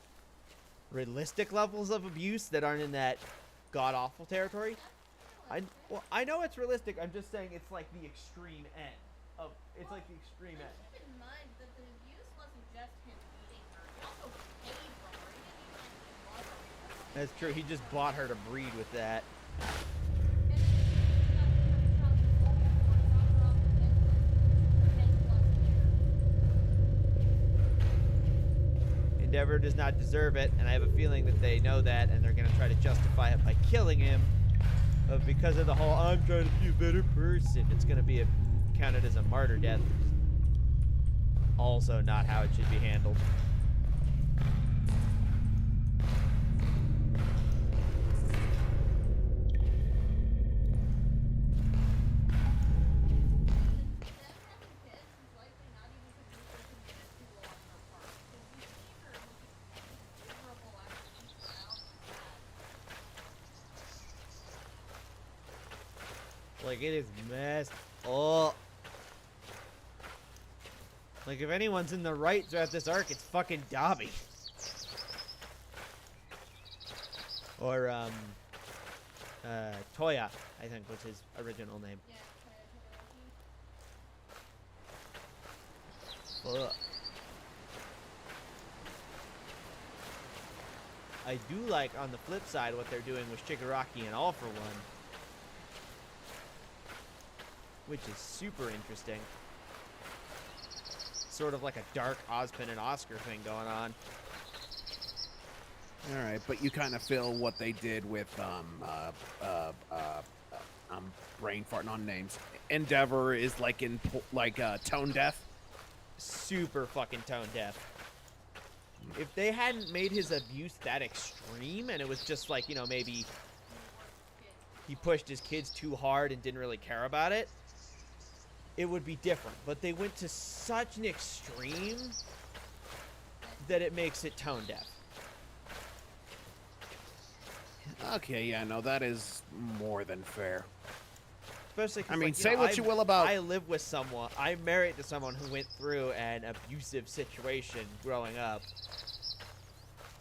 realistic levels of abuse that aren't in that god-awful territory. I know it's realistic. I'm just saying it's like the extreme end. It's like the extreme end. Keep in mind that the abuse wasn't just him beating her. He also paid for her. He didn't even actually love her. That's true. He just bought her to breed with that. And he got her child for Sakura off the Netflix 10+ years. Endeavor does not deserve it, and I have a feeling that they know that, and they're going to try to justify it by killing him. But because of the whole, I'm trying to be a better person, it's going to be counted as a martyr death. Also not how it should be handled. Like, it is messed up. Like, if anyone's in the right throughout this arc, it's fucking Dabi. Or, Toya, I think was his original name. Fuck. I do like, on the flip side, what they're doing with Shigaraki and All For One. Which is super interesting. Sort of like a dark Ozpin and Oscar thing going on. All right, but you kind of feel what they did with I'm brain farting on names. Endeavor is like in tone deaf. Super fucking tone deaf. If they hadn't made his abuse that extreme, and it was just like, you know, maybe he pushed his kids too hard and didn't really care about it, it would be different. But they went to such an extreme that it makes it tone deaf. Okay, yeah, no, that is more than fair. Especially 'cause, I mean, like, say know, what you will about... I live with someone, I'm married to someone who went through an abusive situation growing up.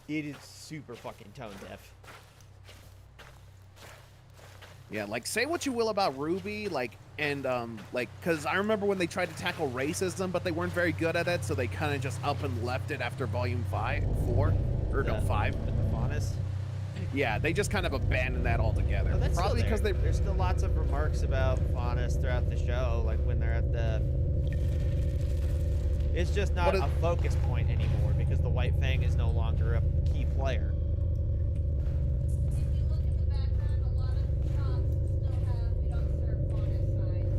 It is super fucking tone deaf. Yeah, like, say what you will about Ruby, because I remember when they tried to tackle racism, but they weren't very good at it, so they kind of just up and left it after volume 5. With the Faunus. Yeah, they just kind of abandoned that altogether. Oh, that's probably because there's still lots of remarks about Faunus throughout the show, like when they're at the... It's just not a focus point anymore, because the White Fang is no longer a key player. If you look in the background, a lot of shops still have "We don't serve Faunus" signs.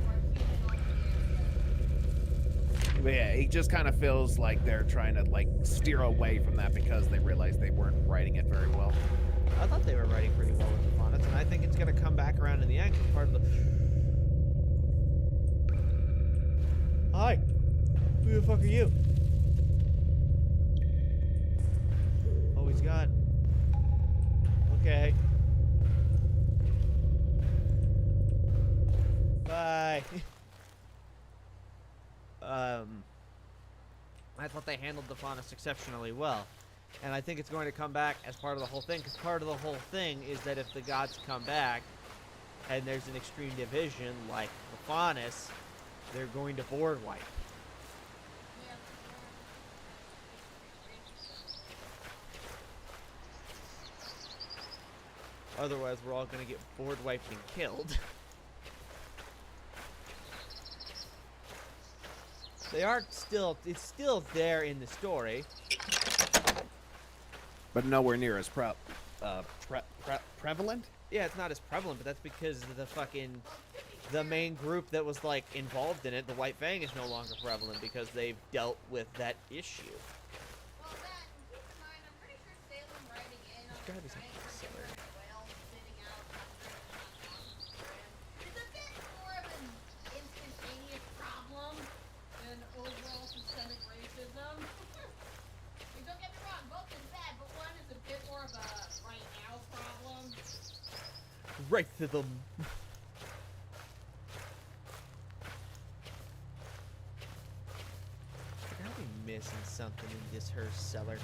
Or "Human only." But yeah, it just kind of feels like they're trying to steer away from that because they realized they weren't writing it very well. I thought they were writing pretty well with the Faunus, and I think it's going to come back around in the end, 'cause part of the... Hi! Who the fuck are you? Oh, he's gone. Okay. Bye. I thought they handled the Faunus exceptionally well. And I think it's going to come back as part of the whole thing, because part of the whole thing is that if the gods come back, and there's an extreme division like the Faunus, they're going to board wipe. Otherwise, we're all going to get board wiped and killed. They are still, it's still there in the story. But nowhere near as prevalent? Yeah, it's not as prevalent, but that's because of the fucking the main group that was like involved in it, the White Fang, is no longer prevalent because they've dealt with that issue. Well, that, keep in mind, I'm pretty sure Salem riding in on Gotta a be giant something freaking similar. whale sitting out hundreds, if not thousands of grand is a bit more of an instantaneous problem than overall systemic racism. And don't get me wrong, both is bad, but one is a bit more of a right now problem. Right to them. I gotta be missing something in this her cellar.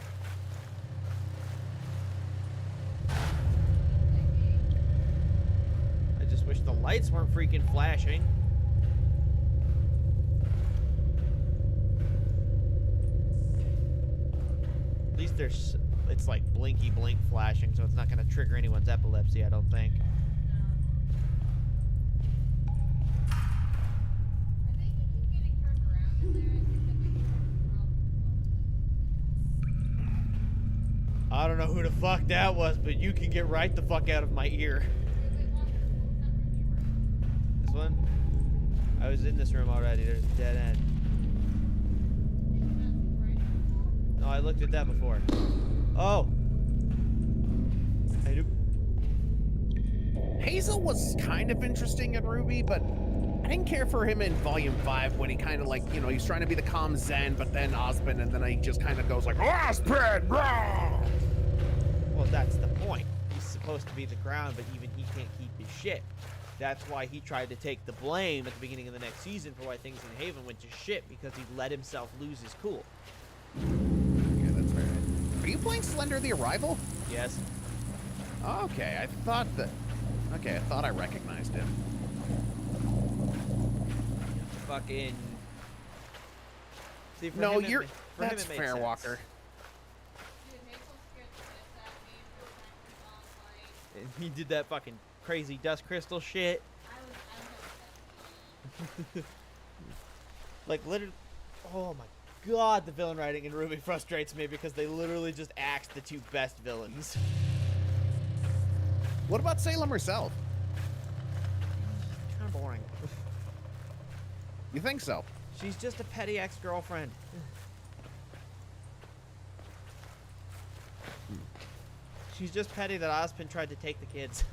I just wish the lights weren't freaking flashing. At least there's, it's like blinky blink flashing, so it's not gonna trigger anyone's epilepsy, I don't think. I think you keep getting turned around in there. I think that might be a problem. I don't know who the fuck that was, but you can get right the fuck out of my ear. Wait, Walker, what was that room you were in? This one? I was in this room already. There's a dead end. No, I looked at that before. Oh! I do. Hazel was kind of interesting in Ruby, but I didn't care for him in Volume 5 when he kind of like, you know, he's trying to be the calm Zen, but then Osmond, and then he just kind of goes like, Osmond! Rah! Well, that's the point. He's supposed to be the crown, but even he can't keep his shit. That's why he tried to take the blame at the beginning of the next season for why things in Haven went to shit, because he let himself lose his cool. Yeah, that's right. Are you playing Slender the Arrival? Yes? Okay, I thought that... Okay, I thought I recognized him. Fucking... See, for No, him, you're... for him, That's it made fair, sense. Walker. Dude, Hazel scared the piss out of me for the time we saw him fight. And he did that fucking crazy dust crystal shit. I was Like, literally... Oh my god, the villain writing in Ruby frustrates me because they literally just axed the two best villains. What about Salem herself? Kind of boring. You think so? She's just a petty ex-girlfriend. She's just petty that Ozpin tried to take the kids.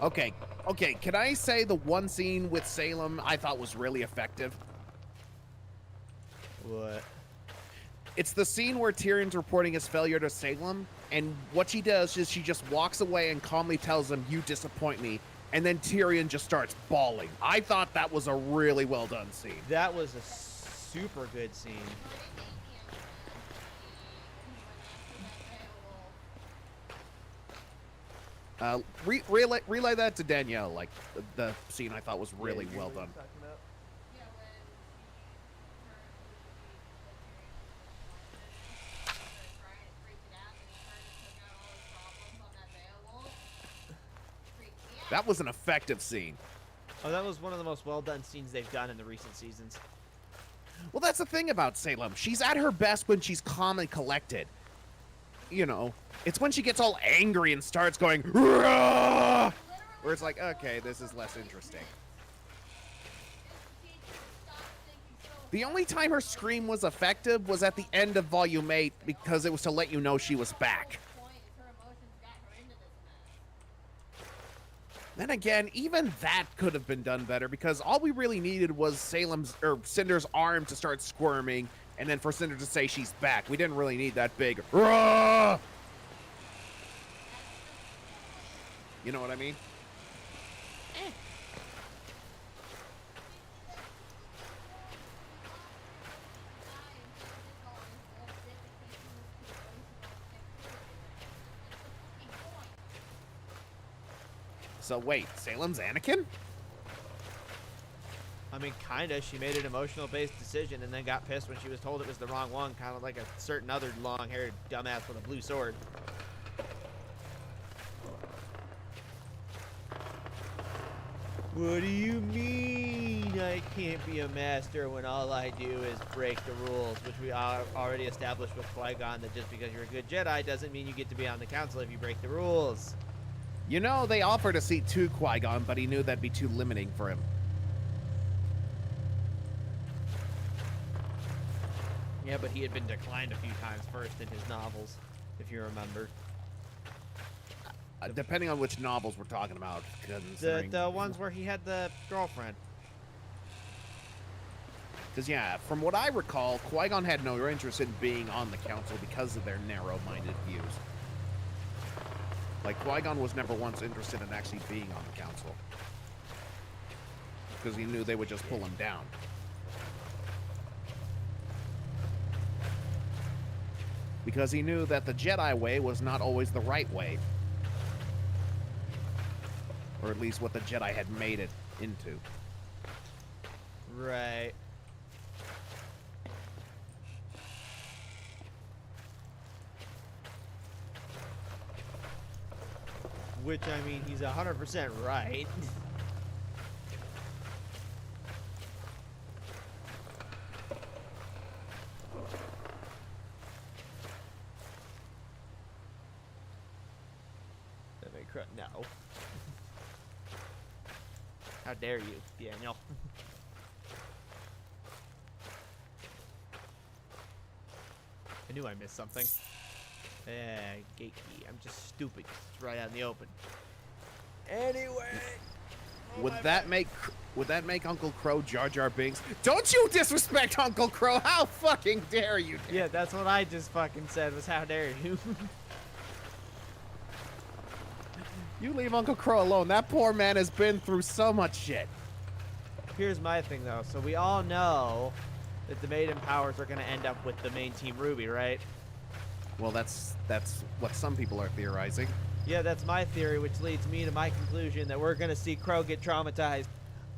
Okay, okay, can I say the one scene with Salem I thought was really effective? What? It's the scene where Tyrion's reporting his failure to Salem, and what she does is she just walks away and calmly tells him, "You disappoint me," and then Tyrion just starts bawling. I thought that was a really well done scene. That was a super good scene. Relay that to Danielle, like, the scene I thought was really Yeah, you well know what done. I'm talking about? That was an effective scene. Oh, that was one of the most well-done scenes they've done in the recent seasons. Well, that's the thing about Salem. She's at her best when she's calm and collected. You know, it's when she gets all angry and starts going, "Rah!" where it's like, okay, this is less interesting. The only time her scream was effective was at the end of Volume 8 because it was to let you know she was back. Then again, even that could have been done better because all we really needed was Cinder's arm to start squirming and then for Cinder to say she's back. We didn't really need that big, "Rah!" You know what I mean? So wait, Salem's Anakin? I mean, kinda. She made an emotional-based decision and then got pissed when she was told it was the wrong one, kind of like a certain other long-haired dumbass with a blue sword. What do you mean I can't be a master when all I do is break the rules, which we already established with Qui-Gon, that just because you're a good Jedi doesn't mean you get to be on the council if you break the rules. You know, they offered a seat to Qui-Gon, but he knew that'd be too limiting for him. Yeah, but he had been declined a few times first in his novels, if you remember. Depending on which novels we're talking about. The ones where he had the girlfriend. Because, yeah, from what I recall, Qui-Gon had no interest in being on the council because of their narrow-minded views. Like, Qui-Gon was never once interested in actually being on the council. Because he knew they would just pull him down. Because he knew that the Jedi way was not always the right way. Or at least what the Jedi had made it into. Right. Which, I mean, he's 100% right. No. How dare you, Daniel? I knew I missed something. Gate key. I'm just stupid. It's right out in the open. Anyway. Would that make Uncle Crow Jar Jar Binks? Don't you disrespect Uncle Crow! How fucking dare you? Dan? Yeah, that's what I just fucking said. Was how dare you? You leave Uncle Crow alone. That poor man has been through so much shit. Here's my thing, though. So we all know that the Maiden Powers are going to end up with the main Team Ruby, right? Well, that's what some people are theorizing. Yeah, that's my theory, which leads me to my conclusion that we're going to see Crow get traumatized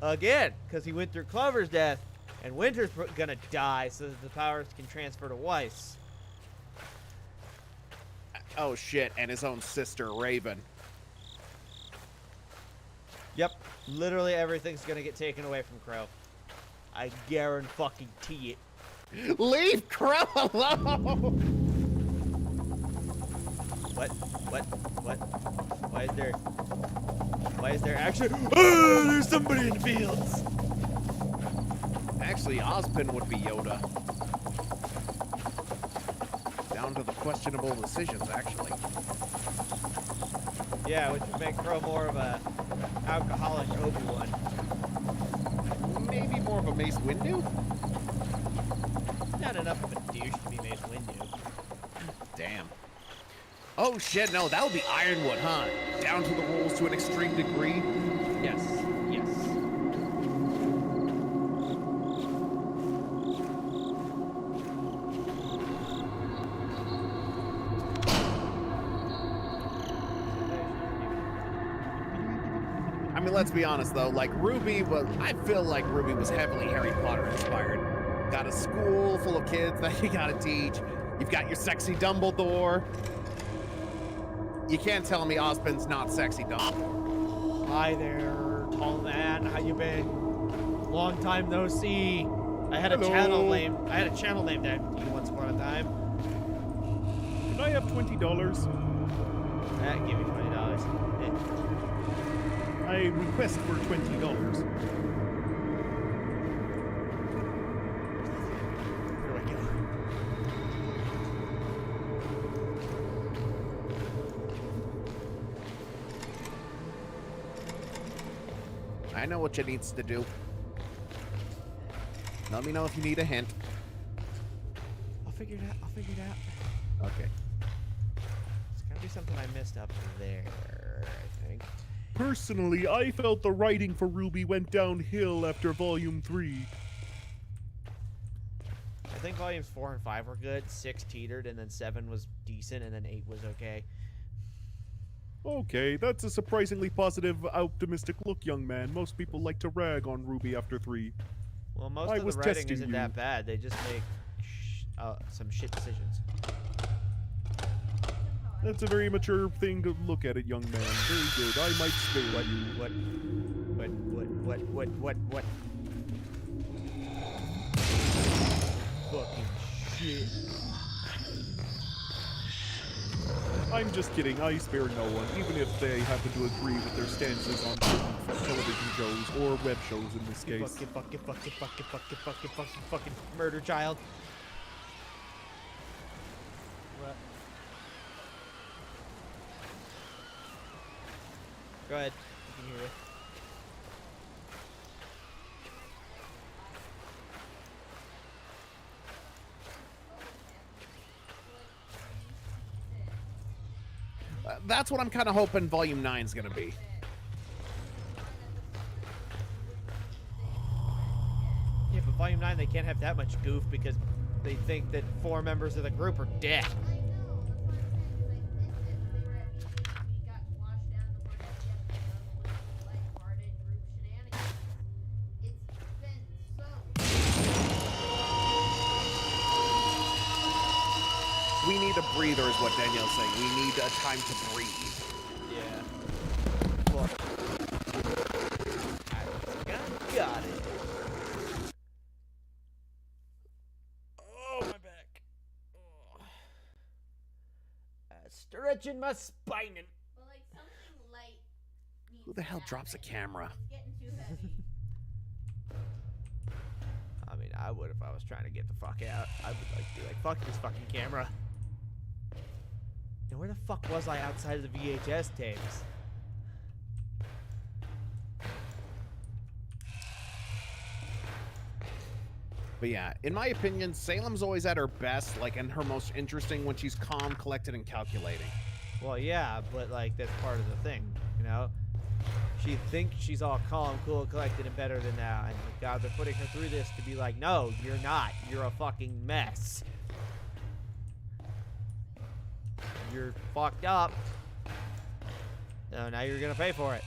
again, because he went through Clover's death, and Winter's going to die so that the powers can transfer to Weiss. Oh, shit, and his own sister, Raven. Yep, literally everything's gonna get taken away from Crow. I guarantee it. Leave Crow alone! What? Why is there action? Oh, there's somebody in the fields! Actually, Ozpin would be Yoda. Down to the questionable decisions, actually. Yeah, which would make Crow more of a alcoholic Obi-Wan. Maybe more of a Mace Windu? Not enough of a douche to be Mace Windu. Damn. Oh shit, no, that would be Ironwood, huh? Down to the rules to an extreme degree? Yes. I mean, let's be honest though, like I feel like Ruby was heavily Harry Potter inspired. Got a school full of kids that you gotta teach. You've got your sexy Dumbledore. You can't tell me Ozpin's not sexy Dumbledore. Hi there, tall man. How you been? Long time no see. I had a channel named after you once upon a time. Can I have $20? Give me $20. I request for $20. Where do I go? I know what you needs to do. Let me know if you need a hint. I'll figure it out. Okay. It's gotta be something I missed up there, I think. Personally, I felt the writing for Ruby went downhill after Volume 3. I think volumes 4 and 5 were good, 6 teetered, and then 7 was decent, and then 8 was okay. Okay, that's a surprisingly positive, optimistic look, young man. Most people like to rag on Ruby after 3. Well, most I of was the writing testing isn't you. that bad. They just make some shit decisions. That's a very mature thing to look at it, young man. Very good. I might spare you. What? fucking shit. I'm just kidding. I spare no one, even if they happen to agree with their stances on certain television shows or web shows in this case. Fucking murder child. What? Go ahead. You can hear it. That's what I'm kind of hoping Volume 9 is going to be. Yeah, but Volume 9, they can't have that much goof because they think that 4 members of the group are dead. I know, that's what I'm saying, 'cause I missed it when they were at BHB. We got to watch down the first episode with lighthearted group shenanigans. It's been so. We need a breather is what Danielle's saying. We need a time to breathe. Yeah. Look. I got it. Oh, my back. Oh. Stretching my spine. But like something light. Who the hell drops a camera? It's getting too heavy. I mean, I would if I was trying to get the fuck out. I would like be like, fuck this fucking camera. Now, where the fuck was I outside of the VHS tapes? But yeah, in my opinion, Salem's always at her best, like, and her most interesting when she's calm, collected, and calculating. Well, yeah, but like that's part of the thing, you know. She thinks she's all calm, cool, collected, and better than that. And God, they're putting her through this to be like, no, you're not. You're a fucking mess. You're fucked up. So now you're gonna pay for it.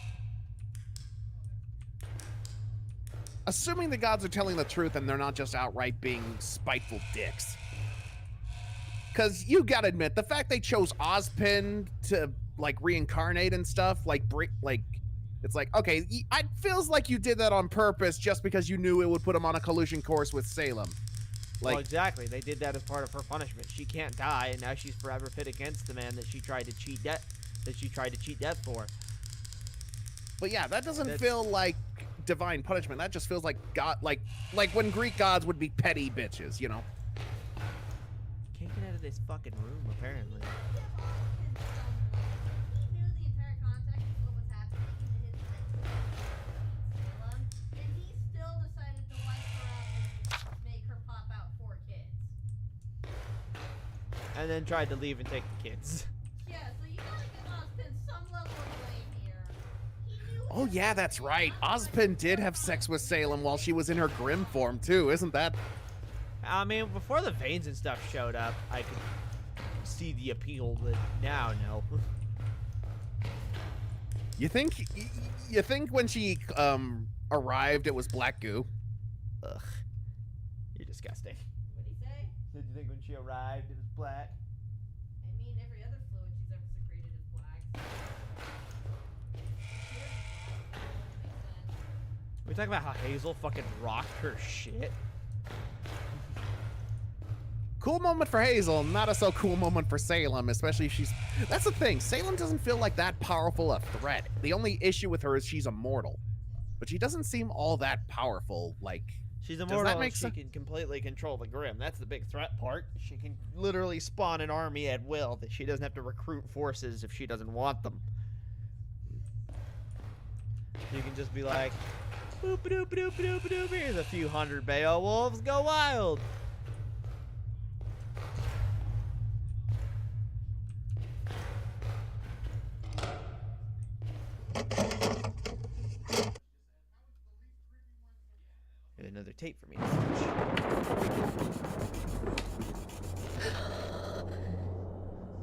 Assuming the gods are telling the truth and they're not just outright being spiteful dicks. Because you gotta admit, the fact they chose Ozpin to, like, reincarnate and stuff, like, it's like, okay, it feels like you did that on purpose just because you knew it would put him on a collusion course with Salem. Like, Well, exactly. They did that as part of her punishment. She can't die, and now she's forever pit against the man that she tried to cheat death. For. but yeah, that doesn't That's- feel like divine punishment. That just feels like God, like when Greek gods would be petty bitches, you know? Can't get out of this fucking room, apparently. He knew the entire context of what was happening in his Salem, and he still decided to wipe her out and make her pop out 4 kids. And then tried to leave and take the kids. Yeah, so you gotta give Ozpin some level of blame here. He knew Oh yeah, that's right. Ozpin did have sex with Salem while she was in her Grim form too, isn't that? I mean, before the veins and stuff showed up, I could see the appeal, but now, no. You think when she arrived it was black goo? Ugh. You're disgusting. What'd he say? Did you think when she arrived it was black? I mean, every other fluid she's ever secreted is black. We talking about how Hazel fucking rocked her shit. Cool moment for Hazel, not a so cool moment for Salem, especially if she's... That's the thing, Salem doesn't feel like that powerful a threat. The only issue with her is she's immortal. But she doesn't seem all that powerful, like... She's that immortal make and she sense? can completely control the Grim. That's the big threat part. She can literally spawn an army at will that she doesn't have to recruit forces if she doesn't want them. You can just be like, boop doop doop doop doop. Here's a few hundred Beowulfs. Go wild. Here's another tape for me to watch.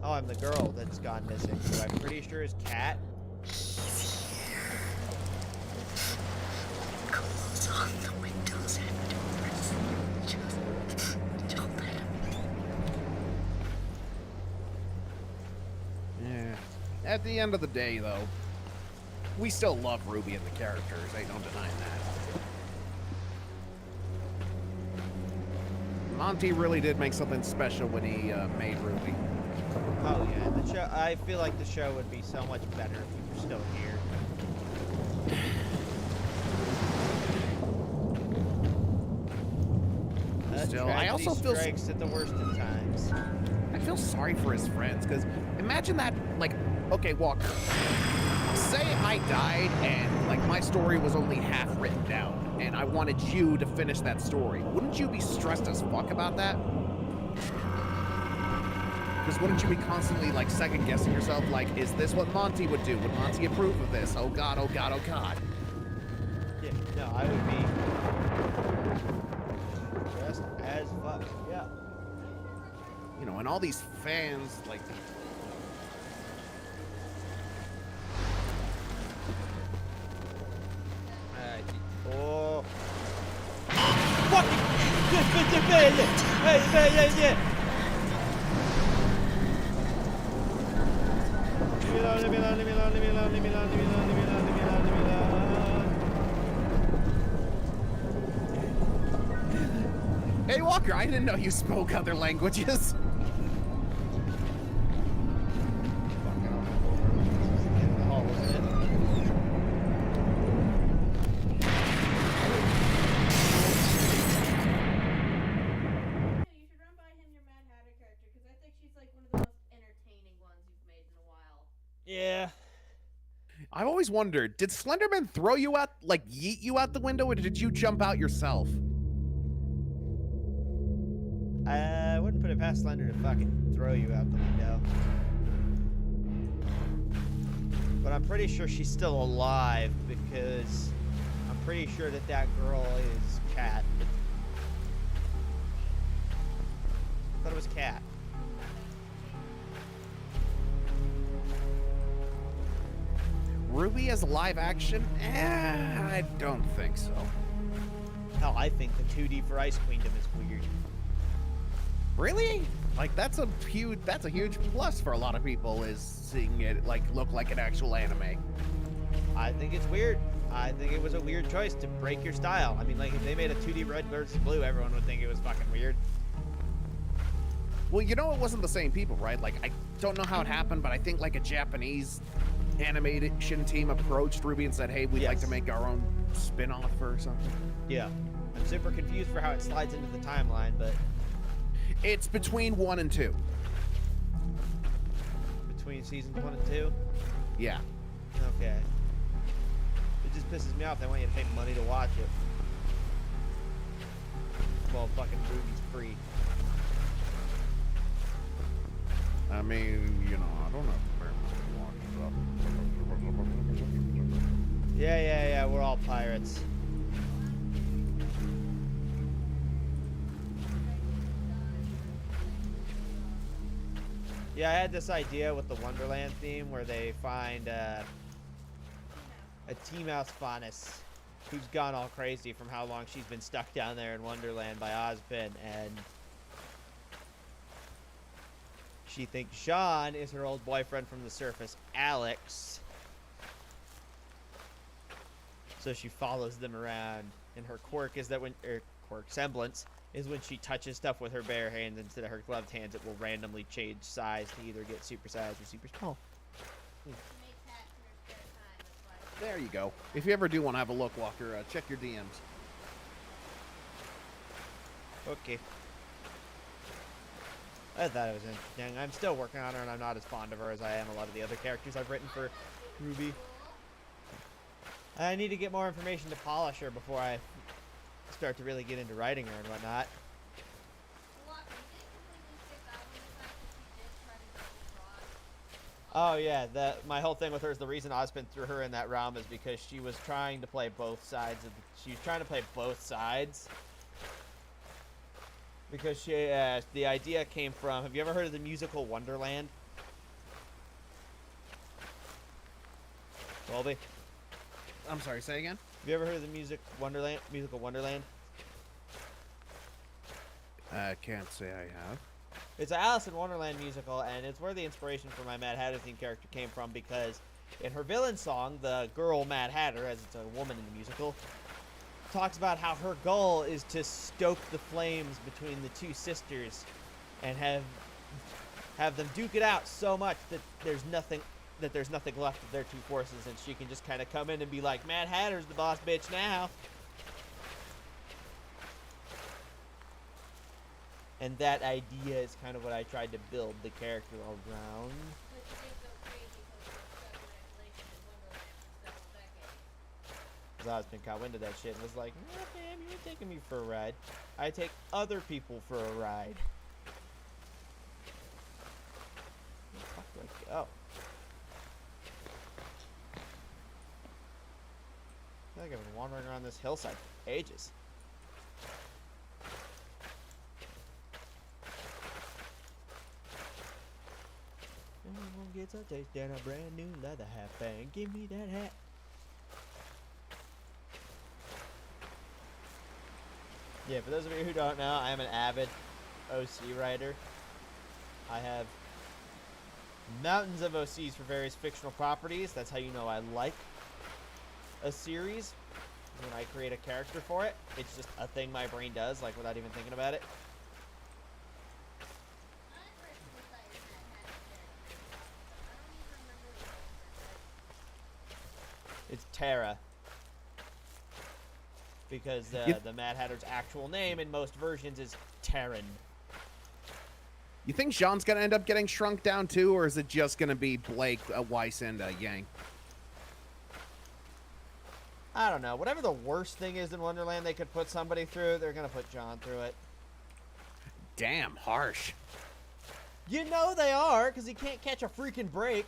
Oh, I'm the girl that's gone missing, who I'm pretty sure is Kat. Close all the windows and doors. Just don't let him in. Yeah. At the end of the day, though, we still love Ruby and the characters. Ain't no denying that. Monty really did make something special when he made Ruby. Oh yeah, the show. I feel like the show would be so much better if you were still here. Still, I also feel strikes at the worst of times. I feel sorry for his friends, because imagine that, like, okay, Walker, say I died and, like, my story was only half written down, and I wanted you to finish that story. Wouldn't you be stressed as fuck about that? Because wouldn't you be constantly, like, second-guessing yourself, like, is this what Monty would do? Would Monty approve of this? Oh god, oh god, oh god. Yeah, no, I would be stressed as fuck. Yeah. You know, and all these fans, like... Oh. Fucking! Hey, yeah. Leave me alone. Hey, Walker, I didn't know you spoke other languages. Yeah. I've always wondered, did Slenderman throw you out, like, yeet you out the window, or did you jump out yourself? I wouldn't put it past Slender to fucking throw you out the window. But I'm pretty sure she's still alive because I'm pretty sure that that girl is Cat. I thought it was Cat. Ruby as live action? I don't think so. Hell, I think the 2D for Ice Queendom is weird. Really? Like, that's a huge plus for a lot of people, is seeing it, like, look like an actual anime. I think it's weird. I think it was a weird choice to break your style. I mean, like, if they made a 2D red versus blue, everyone would think it was fucking weird. Well, you know, it wasn't the same people, right? Like, I don't know how it happened, but I think, like, a Japanese animation team approached Ruby and said, hey, we'd like to make our own spin-off or something. Yeah. I'm super confused for how it slides into the timeline, but... It's between 1 and 2. Between seasons 1 and 2? Yeah. Okay. It just pisses me off. They want you to pay money to watch it. Well, fucking Ruby's free. I mean, you know, I don't have to pay money to watch stuff. Yeah, we're all pirates. Yeah, I had this idea with the Wonderland theme where they find a T-Mouse Faunus who's gone all crazy from how long she's been stuck down there in Wonderland by Ozpin, and she thinks Sean is her old boyfriend from the surface, Alex. So she follows them around, and her quirk is that semblance is when she touches stuff with her bare hands instead of her gloved hands, it will randomly change size to either get super size or super small. There you go. If you ever do want to have a look, Walker, check your DMs. Okay. I thought it was interesting. I'm still working on her, and I'm not as fond of her as I am a lot of the other characters I've written for Ruby. I need to get more information to polish her before I start to really get into writing her and whatnot. Oh yeah, my whole thing with her is the reason Ozpin threw her in that realm is because she was trying to play both sides because the idea came from, have you ever heard of the musical Wonderland? Colby? I'm sorry, say again? Have you ever heard of the musical Wonderland? I can't say I have. It's an Alice in Wonderland musical, and it's where the inspiration for my Mad Hatter theme character came from, because in her villain song, the girl Mad Hatter, as it's a woman in the musical, talks about how her goal is to stoke the flames between the two sisters and have them duke it out so much that there's nothing left of their two forces, and she can just kind of come in and be like, Mad Hatter's the boss bitch now. And that idea is kind of what I tried to build the character around. But you did go crazy because you stuck in isolation in Wonderland for several decades. Because I was been caught wind of that shit and was like, nah, fam, you ain't taking me for a ride. I take other people for a ride. Where the fuck do I go? I feel like I've been wandering around this hillside for ages. Everyone gets a taste and a brand new leather hat bang. Give me that hat. Yeah, for those of you who don't know, I am an avid OC writer. I have mountains of OCs for various fictional properties. That's how you know I like a series. When I create a character for it, it's just a thing my brain does, like without even thinking about it. I personally thought your Mad Hatter character was awesome. I don't even remember what it was. It's Terra. Because the Mad Hatter's actual name in most versions is Terran. You think Jean's gonna end up getting shrunk down too, or is it just gonna be Blake, Weiss, and Yang? I don't know. Whatever the worst thing is in Wonderland they could put somebody through, they're gonna put John through it. Damn, harsh. You know they are, because he can't catch a freaking break.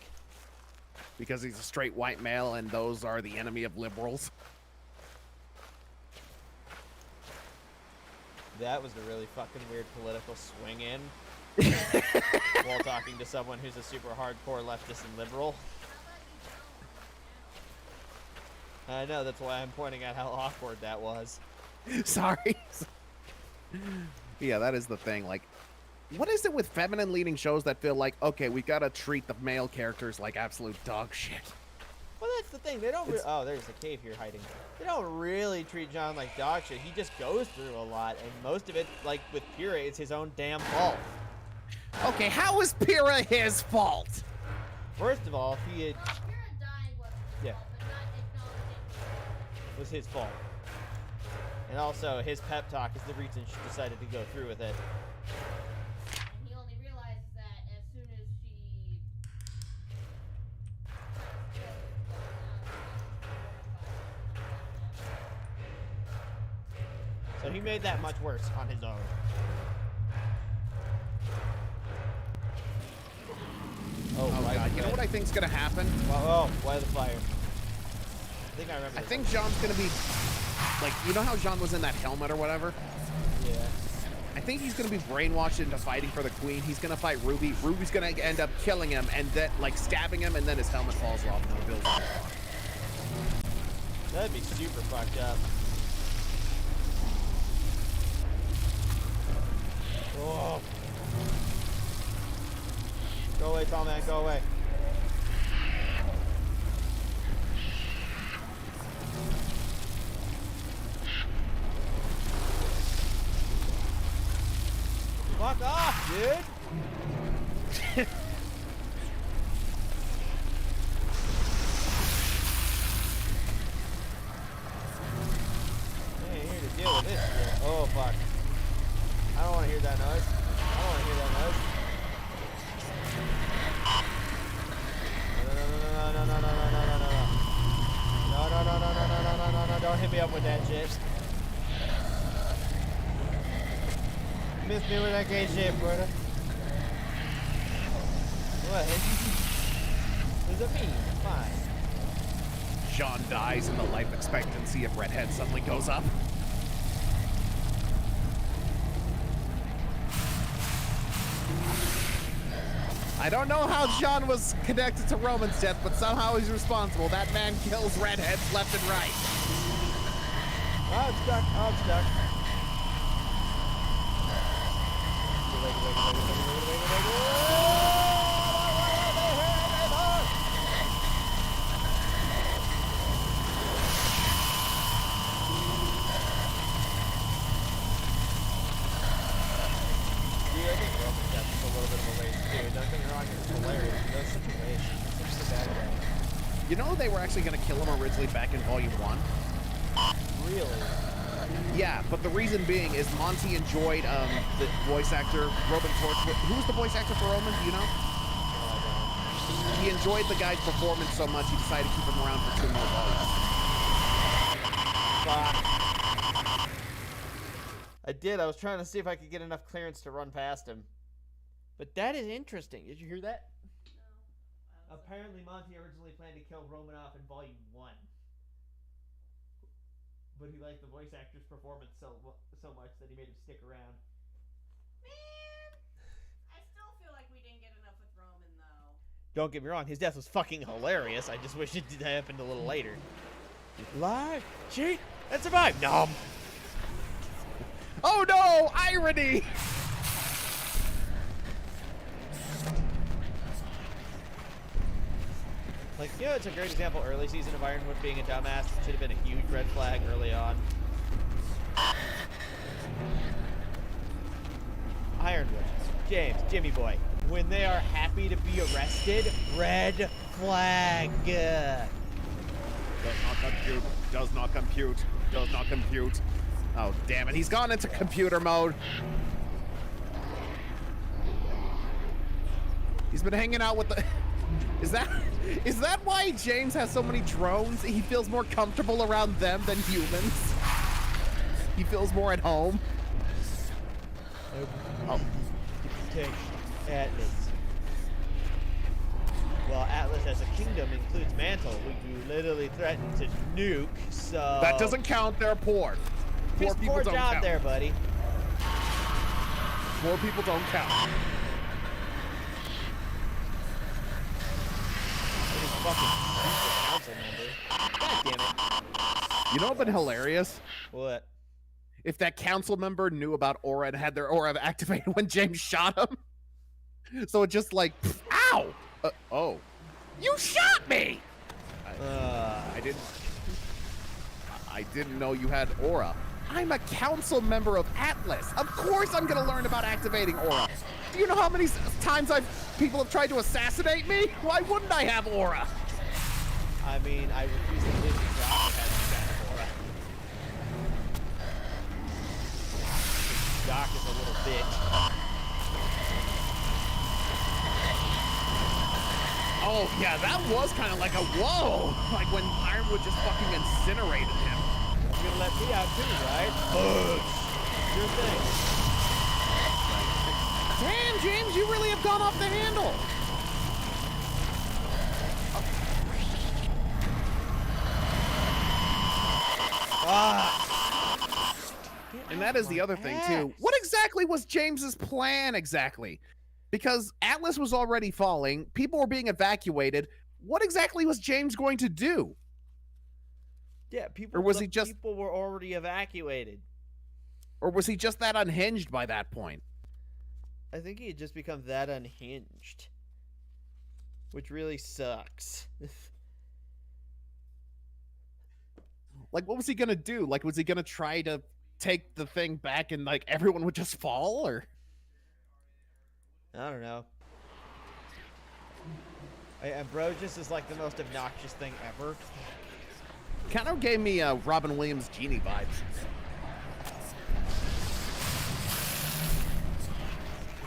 Because he's a straight white male, and those are the enemy of liberals. That was a really fucking weird political swing in. While talking to someone who's a super hardcore leftist and liberal. I know, that's why I'm pointing out how awkward that was. Sorry. Yeah, that is the thing. Like, what is it with feminine leading shows that feel like, okay, we gotta treat the male characters like absolute dog shit? Well, that's the thing. They don't. Oh, there's a cave here hiding. They don't really treat John like dog shit. He just goes through a lot, and most of it, like with Pyrrha, it's his own damn fault. Okay, how is Pyrrha his fault? First of all, if he had Well, Pyrrha dying wasn't his Yeah. fault, but not acknowledging was his fault, and also his pep talk is the reason she decided to go through with it. and he only realizes that as soon as she So he made that much worse on his own. Oh, Oh, right. God. You know what I think's gonna happen? Oh, why the fire? I think I remember. I this. think Jean's gonna be... Like, you know how Jean was in that helmet or whatever? Yeah. I think he's gonna be brainwashed into fighting for the queen. He's gonna fight Ruby. Ruby's gonna end up killing him and then, like, stabbing him, and then his helmet falls off and reveals him. That'd be super fucked up. Oh. Go away, tall man, go away. Fuck off, dude! I ain't here to deal with this shit. Oh, fuck. I don't want to hear that noise. I don't want to hear that noise. No, no, no, no, no, no, no, no, no, no. No, no, no, no, no, no, no, no, no, no, don't hit me up with that shit. Miss me with that gay shit, brother. What? What does it mean? Fine. Jean dies and the life expectancy of Redhead suddenly goes up. I don't know how Jean was connected to Roman's death, but somehow he's responsible. That man kills redheads left and right. Oh, I'm stuck. Oh, I'm stuck. hilarious. That was such a waste. Such a bad guy. You know they were actually going to kill him originally back in Volume 1? Really? Yeah, but the reason being is Monty enjoyed the voice actor, Roman Torchwood. Who's the voice actor for Roman? Do you know? He enjoyed the guy's performance so much he decided to keep him around for 2 more volumes. Fuck. I did. I was trying to see if I could get enough clearance to run past him. But that is interesting. Did you hear that? No. Apparently Monty originally planned to kill Romanoff in Volume 1. But he liked the voice actor's performance so much that he made him stick around. Man, I still feel like we didn't get enough with Roman, though. Don't get me wrong, his death was fucking hilarious. I just wish it did happen a little later. Live, cheat, and survive. Nom. Oh no! Irony! Like, you know, it's a great example early season of Ironwood being a dumbass. It should have been a huge red flag early on. Ironwood, James, Jimmy Boy, when they are happy to be arrested, red flag. Does not compute. Does not compute. Does not compute. Oh, damn it. He's gone into computer mode. He's been hanging out with the... Is that why James has so many drones? He feels more comfortable around them than humans. He feels more at home. Oh. Take Atlas. Well, Atlas as a kingdom includes Mantle, who you literally threatened to nuke, so... That doesn't count. They're poor. Poor people don't job count. there, buddy. Poor people don't count. Fucking council member. God damn it. You know what'd been hilarious? What? If that council member knew about aura and had their aura activated when James shot him. So it just like, ow! Oh. You shot me! I didn't know you had aura. I'm a council member of Atlas. Of course I'm gonna learn about activating aura. Do you know how many times people have tried to assassinate me? Why wouldn't I have aura? I mean, I refuse to believe that Jock has some kind of aura. Jock is a little bitch. Oh, yeah, that was kind of like a whoa. Like when Ironwood just fucking incinerated him. You're gonna let me out too, right? Your thing. Damn, James, you really have gone off the handle. And that is the other thing, too. What exactly was James's plan, exactly? Because Atlas was already falling. People were being evacuated. What exactly was James going to do? Yeah, people. Or was he just... People were already evacuated. Or was he just that unhinged by that point? I think he had just become that unhinged. Which really sucks. Like, what was he gonna do? Like, was he gonna try to take the thing back and, like, everyone would just fall, or? I don't know. Ambrosius is, like, the most obnoxious thing ever. Kind of gave me Robin Williams Genie vibes.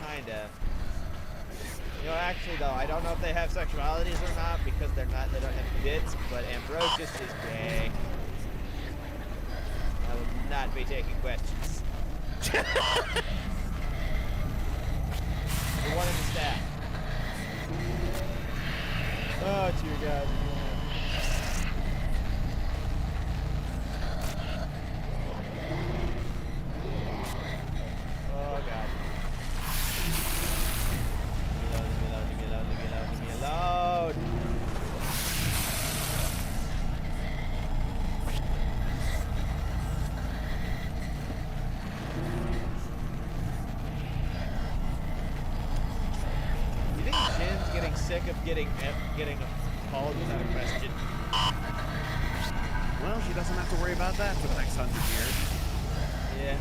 Kinda. You know, actually, though, I don't know if they have sexualities or not because they don't have bits, but Ambrosius is gay. I will not be taking questions. The one in the stack. Oh, dear God. Oh, God. Leave me alone. You think Jim's getting sick of getting called without a question? Well, she doesn't have to worry about that for the next 100 years. Yeah.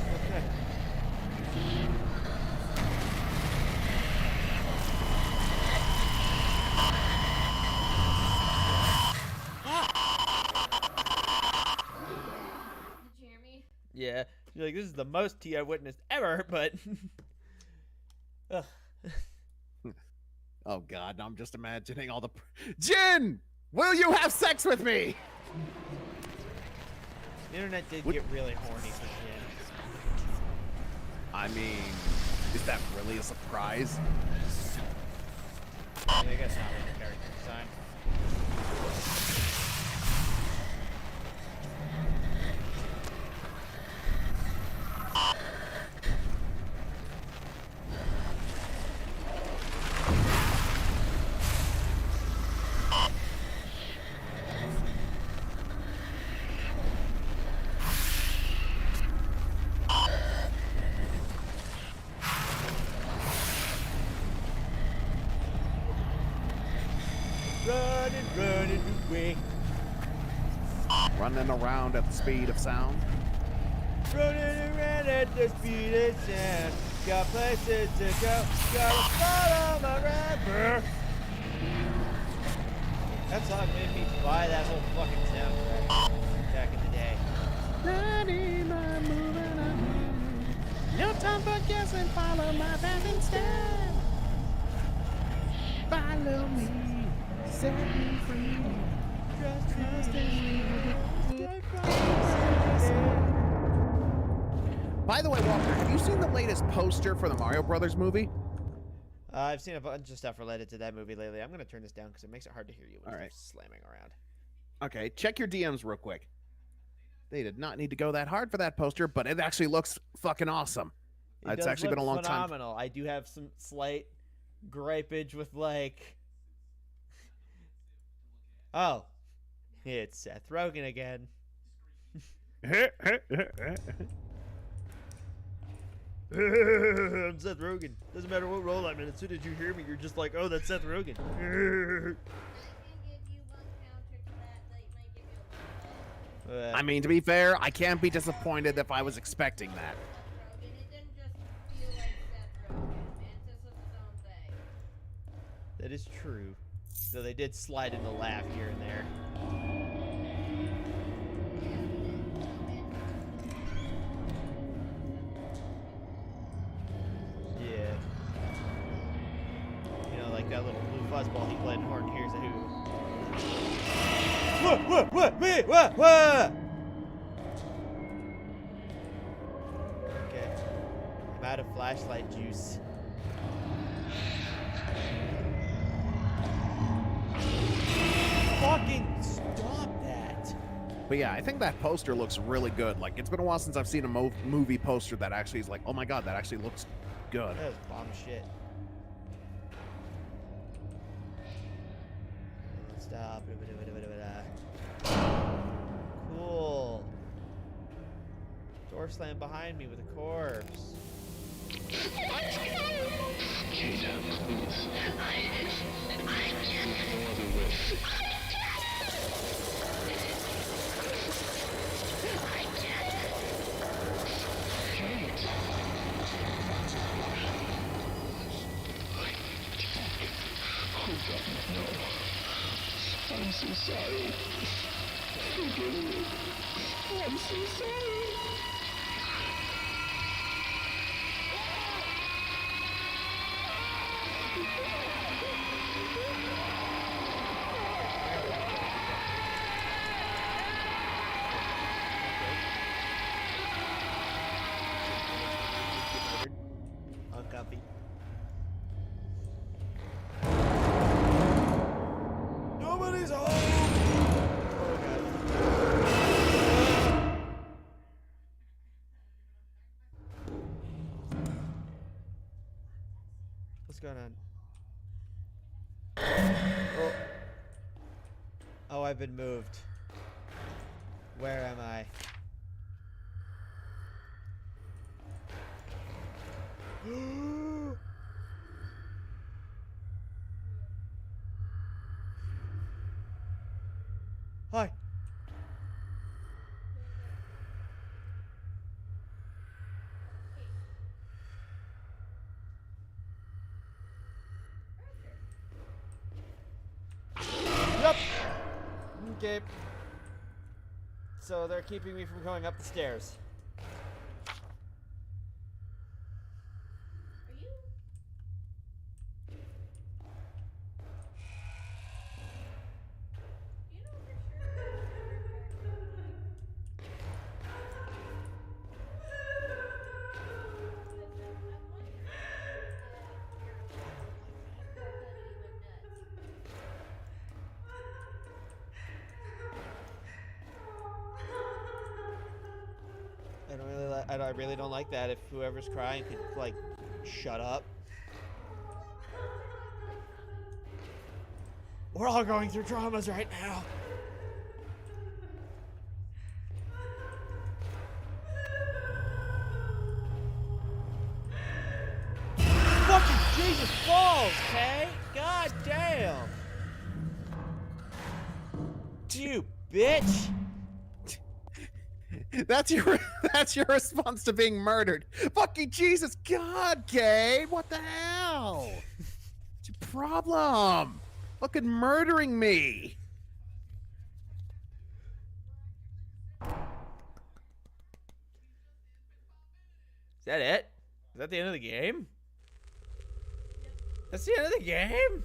like, this is the most tea I've witnessed ever, but ugh. Oh God, I'm just imagining all the Jin. Will you have sex with me? The internet did get really horny for Jin. I mean, is that really a surprise? I mean, I guess not with the character design. Running away. Running around at the speed of sound. Running around at the speed of sound. Got places to go. Gotta follow my rapper. That song made me buy that whole fucking soundtrack back in the day. Running, I'm moving, I'm moving. No time for guessing, follow my path instead. Follow me, set me free. Trust in me. By the way, Walker, have you seen the latest poster for the Mario Brothers movie? I've seen a bunch of stuff related to that movie lately. I'm going to turn this down because it makes it hard to hear you when All you're right. slamming around. Okay, check your DMs real quick. They did not need to go that hard for that poster, but it actually looks fucking awesome. It's does actually been a look long time. phenomenal. I do have some slight gripage with, like... Oh. It's Seth Rogen again. I'm Seth Rogen. Doesn't matter what role I'm in. As soon as you hear me, you're just like, oh, that's Seth Rogen. I can give you one counter to that might give you a little bit. I mean, to be fair, I can't be disappointed if I was expecting that. Seth Rogen. It didn't just feel like Seth Rogen. Mantis was his own thing. That is true. Though they did slide in the laugh here and there. Yeah. You know, like that little blue fuzzball he played in Horton Hears a Who. What? Okay. I'm out of flashlight juice. Fucking stop that. But yeah, I think that poster looks really good. Like, it's been a while since I've seen a movie poster that actually is like, oh my God, that actually looks good. That was bomb shit. Stop. Cool. Door slammed behind me with a corpse. Jada, please. I can't. No other way. I can't. Kate. Oh God, no. I'm so sorry. Forgive me. I'm so sorry. Uncomfy. Nobody's home! Oh God. What's going on? Oh. Oh, I've been moved. Where am I? Hi. Yep. Okay. So they're keeping me from going up the stairs. I really don't like that. If whoever's crying could, like, shut up. We're all going through traumas right now. Fucking Jesus balls, Kay! God damn! You bitch! That's your response to being murdered. Fucking Jesus God, Kate! What the hell? What's your problem? Fucking murdering me. Is that it? Is that the end of the game? That's the end of the game?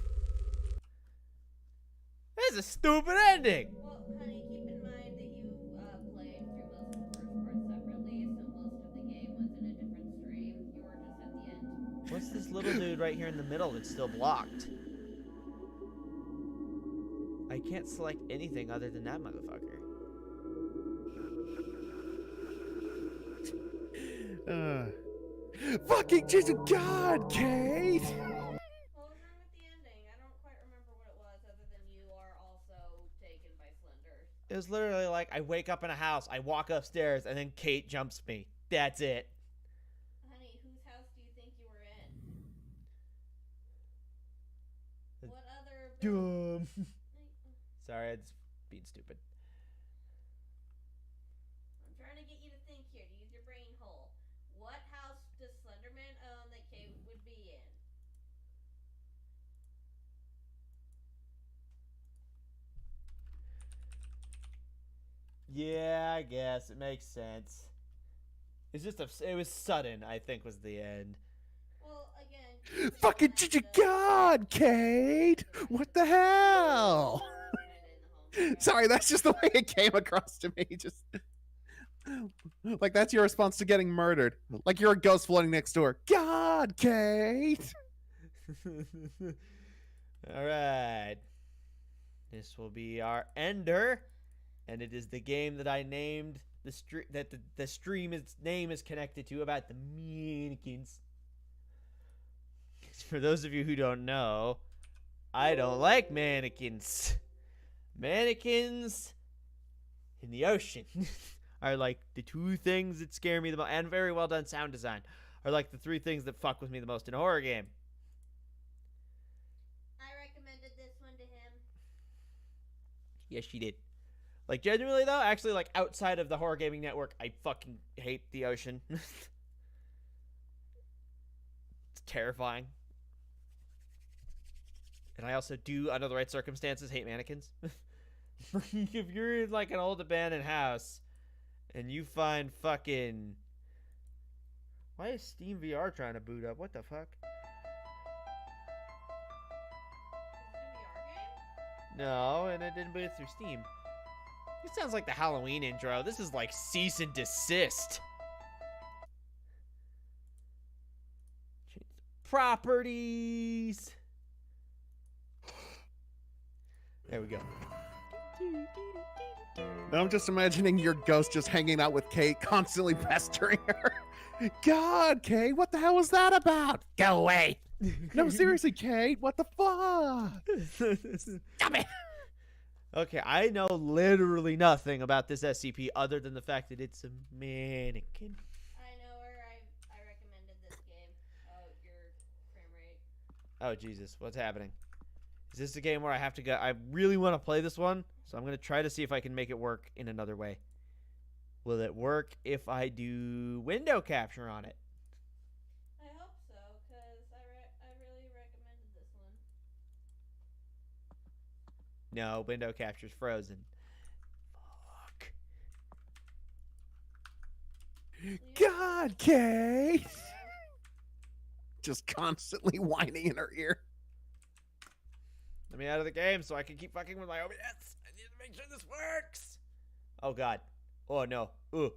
That's a stupid ending! Well, honey, keep in mind that you played through most of the first part separately, so most of the game was in a different stream. You were just at the end. What's this little dude right here in the middle that's still blocked? I can't select anything other than that motherfucker. Fucking Jesus God, Kate! What was wrong with the ending? I don't quite remember what it was, other than you are also taken by Slender. It was literally like, I wake up in a house, I walk upstairs, and then Kate jumps me. That's it. Honey, whose house do you think you were in? What other... Dumb. Sorry, I'm just being stupid. I'm trying to get you to think here, to use your brain hole. What house does Slenderman own that Kate would be in? Yeah, I guess it makes sense. It's just it was sudden, I think, was the end. Well, again... Fucking Jesus God, Kate! What the hell? Sorry, that's just the way it came across to me. Just like that's your response to getting murdered. Like you're a ghost floating next door. God, Kate. All right. This will be our ender, and it is the game that I named the stream name is connected to about the mannequins. For those of you who don't know, I don't like mannequins. Mannequins in the ocean are like the two things that scare me the most, and very well done sound design are like the three things that fuck with me the most in a horror game. I recommended this one to him. Yes, she did. Like, genuinely though, actually, like, outside of the Horror Gaming Network, I fucking hate the ocean. It's terrifying. And I also do, under the right circumstances, hate mannequins. If you're in, like, an old abandoned house, and you find fucking... Why is Steam VR trying to boot up? What the fuck? Is it a VR game? No, and it didn't boot it through Steam. It sounds like the Halloween intro. This is like cease and desist. Properties. There we go. I'm just imagining your ghost just hanging out with Kate, constantly pestering her. God, Kate, what the hell was that about? Go away. No, seriously, Kate, what the fuck? Stop it. Okay, I know literally nothing about this SCP other than the fact that it's a mannequin. I know her. I recommended this game. Oh, your frame rate. Oh, Jesus. What's happening? Is this a game where I have to go? I really want to play this one, so I'm going to try to see if I can make it work in another way. Will it work if I do window capture on it? I hope so, because I really recommended this one. No, window capture's frozen. Fuck. God, Kate. Just constantly whining in her ear. Let me out of the game so I can keep fucking with my OBS. I need to make sure this works. Oh, God. Oh, no. Ooh.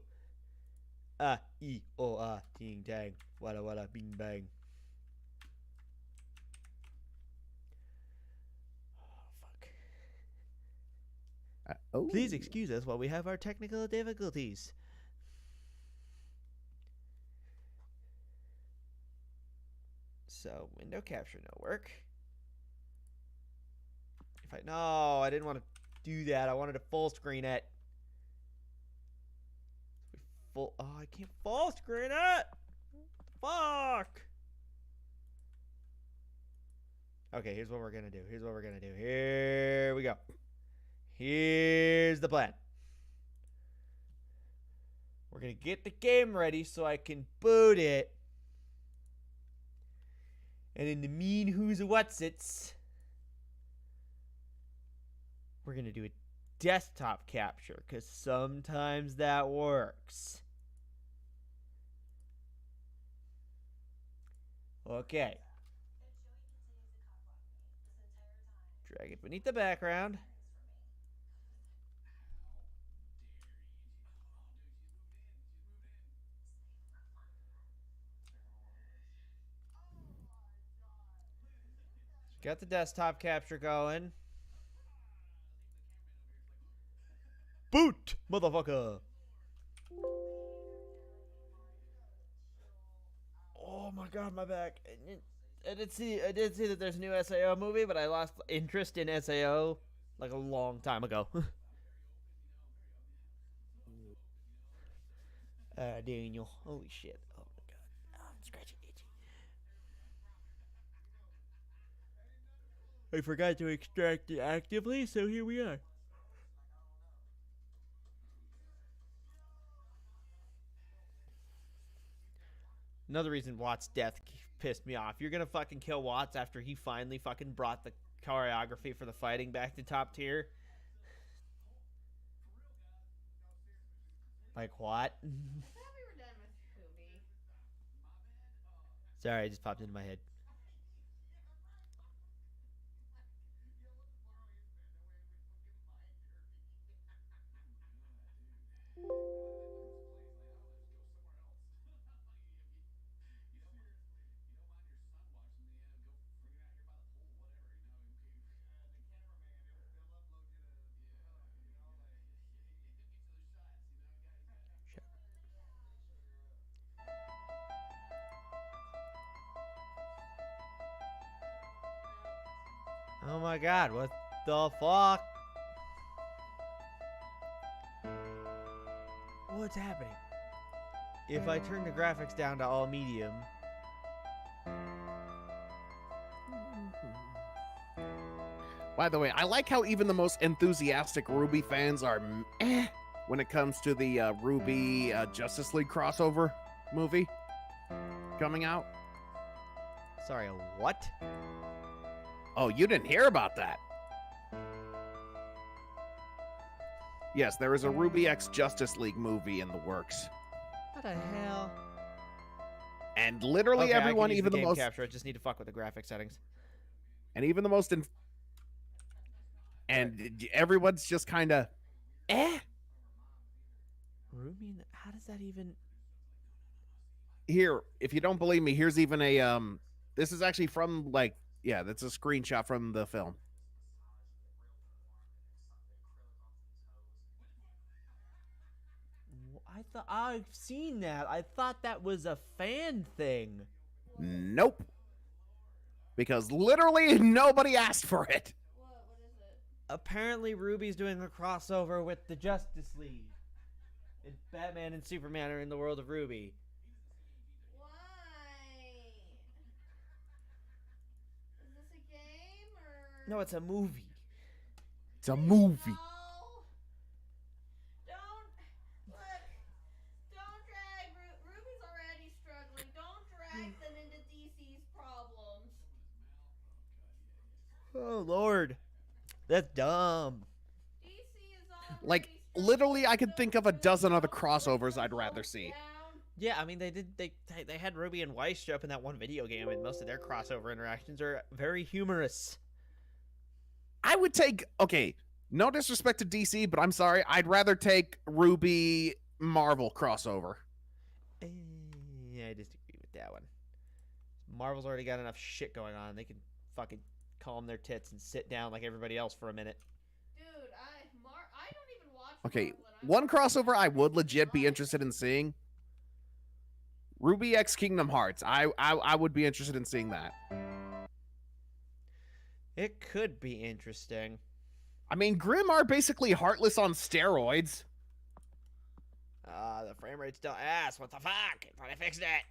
Ah, E, O, ah, ting, tang. Wada, wada, bing, bang. Oh, fuck. Oh. Please excuse us while we have our technical difficulties. So window capture no work. No, I didn't want to do that. I wanted to full screen it. Oh, I can't full screen it. Fuck. Okay, here's what we're gonna do. Here we go. Here's the plan. We're gonna get the game ready so I can boot it. And in the mean who's what's it's, we're gonna do a desktop capture because sometimes that works. Okay. Drag it beneath the background. Got the desktop capture going. Boot, motherfucker. Oh my god, my back. I did see that there's a new SAO movie, but I lost interest in SAO like a long time ago. Daniel. Holy shit. Oh my god. Oh, I'm scratching itchy. I forgot to extract it actively, so here we are. Another reason Watt's death pissed me off. You're gonna fucking kill Watts after he finally fucking brought the choreography for the fighting back to top tier? Like what? I thought we were done with Scooby. Sorry, it just popped into my head. Oh my god, what the fuck? What's happening? If I turn the graphics down to all medium... By the way, I like how even the most enthusiastic Ruby fans are when it comes to the Ruby Justice League crossover movie coming out. Sorry, a what? Oh, you didn't hear about that? Yes, there is a Ruby X Justice League movie in the works. What the hell? And literally Okay, everyone, I can use even the the game most... capture. I just need to fuck with the graphic settings. And even the most... And everyone's just kind of... Ruby? How does that even... Here, if you don't believe me, here's even a... This is actually from, like... Yeah, that's a screenshot from the film. I thought I've seen that. I thought that was a fan thing. Nope. Because literally nobody asked for it. What is it? Apparently Ruby's doing a crossover with the Justice League. And Batman and Superman are in the world of Ruby. Why? Is this a game or? No, it's a movie. It's a movie. No. Don't look. Don't drag Ruby's already struggling. Don't drag them into DC's problems. Oh, Lord. That's dumb. DC is already Like, struggling, literally, I could so think of a dozen other don't crossovers let I'd them rather see. down. Yeah, I mean, they had Ruby and Weiss show up in that one video game, and most of their crossover interactions are very humorous. I would take... Okay, no disrespect to DC, but I'm sorry. I'd rather take Ruby Marvel crossover. Yeah, I disagree with that one. Marvel's already got enough shit going on. They can fucking calm their tits and sit down like everybody else for a minute. Dude, I don't even watch Okay, Marvel, and I'm one already crossover I would watching legit be Marvel. interested in seeing Ruby X Kingdom Hearts. I would be interested in seeing that. It could be interesting. I mean, Grimm are basically Heartless on steroids. The frame rate's still ass. What the fuck? I thought I fixed it.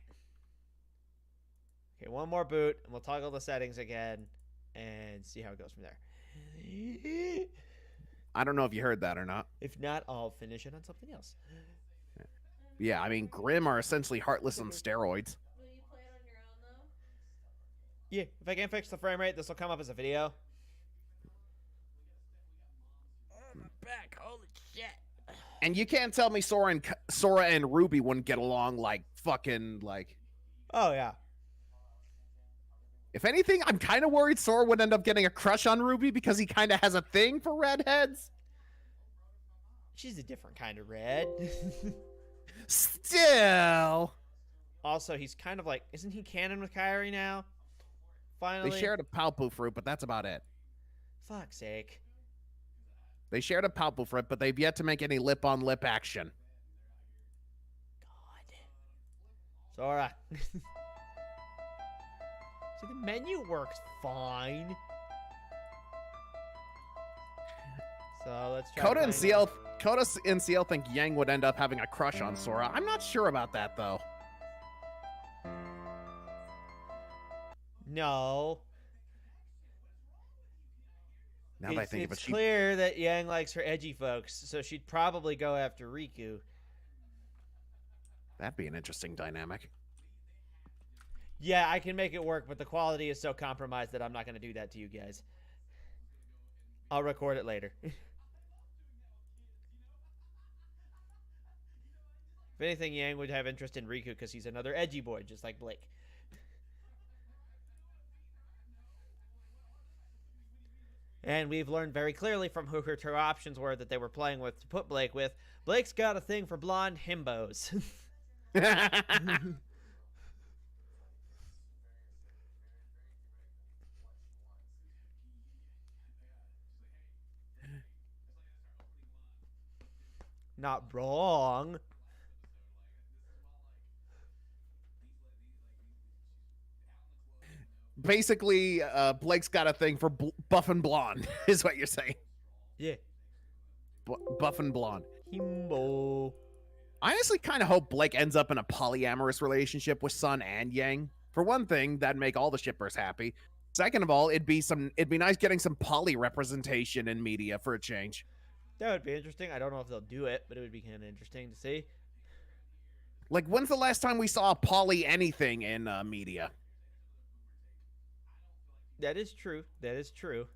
Okay, one more boot, and we'll toggle the settings again and see how it goes from there. I don't know if you heard that or not. If not, I'll finish it on something else. Yeah, I mean, Grimm are essentially Heartless on steroids. Will you play it on your own though? Yeah, if I can fix the frame rate, this will come up as a video. Oh, my back. Holy shit. And you can't tell me Sora and Ruby wouldn't get along like fucking like. Oh, yeah. If anything, I'm kind of worried Sora would end up getting a crush on Ruby because he kind of has a thing for redheads. She's a different kind of red. Still. Also, he's kind of like, isn't he canon with Kairi now? Finally. They shared a Palpu fruit, but that's about it. Fuck's sake. They shared a Palpu fruit, but they've yet to make any lip-on-lip action. God. Sora. See, the menu works fine. So let's try. Coda and CL think Yang would end up having a crush on Sora. I'm not sure about that though. No. Now that I think of it, it's clear that Yang likes her edgy folks, so she'd probably go after Riku. that'd be an interesting dynamic. Yeah, I can make it work, but the quality is so compromised that I'm not going to do that to you guys. I'll record it later. If anything, Yang would have interest in Riku because he's another edgy boy, just like Blake. And we've learned very clearly from who her two options were that they were playing with to put Blake with. Blake's got a thing for blonde himbos. Not wrong. Basically, Blake's got a thing for buff and blonde, is what you're saying. Yeah. Buff and blonde. Himbo. I honestly kind of hope Blake ends up in a polyamorous relationship with Sun and Yang. For one thing, that'd make all the shippers happy. Second of all, it'd be nice getting some poly representation in media for a change. That would be interesting. I don't know if they'll do it, but it would be kind of interesting to see. Like, when's the last time we saw a poly anything in media? That is true. That is true.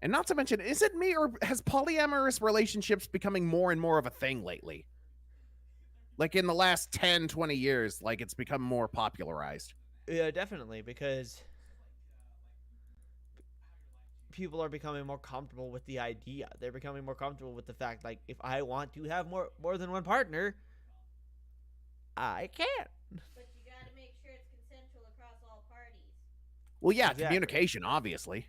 And not to mention, is it me or has polyamorous relationships becoming more and more of a thing lately? Like in the last 10, 20 years, like it's become more popularized. Yeah, definitely, because people are becoming more comfortable with the idea. They're becoming more comfortable with the fact, like, if I want to have more than one partner, I can. But you gotta make sure it's consensual across all parties. Well, yeah, Exactly. communication, obviously.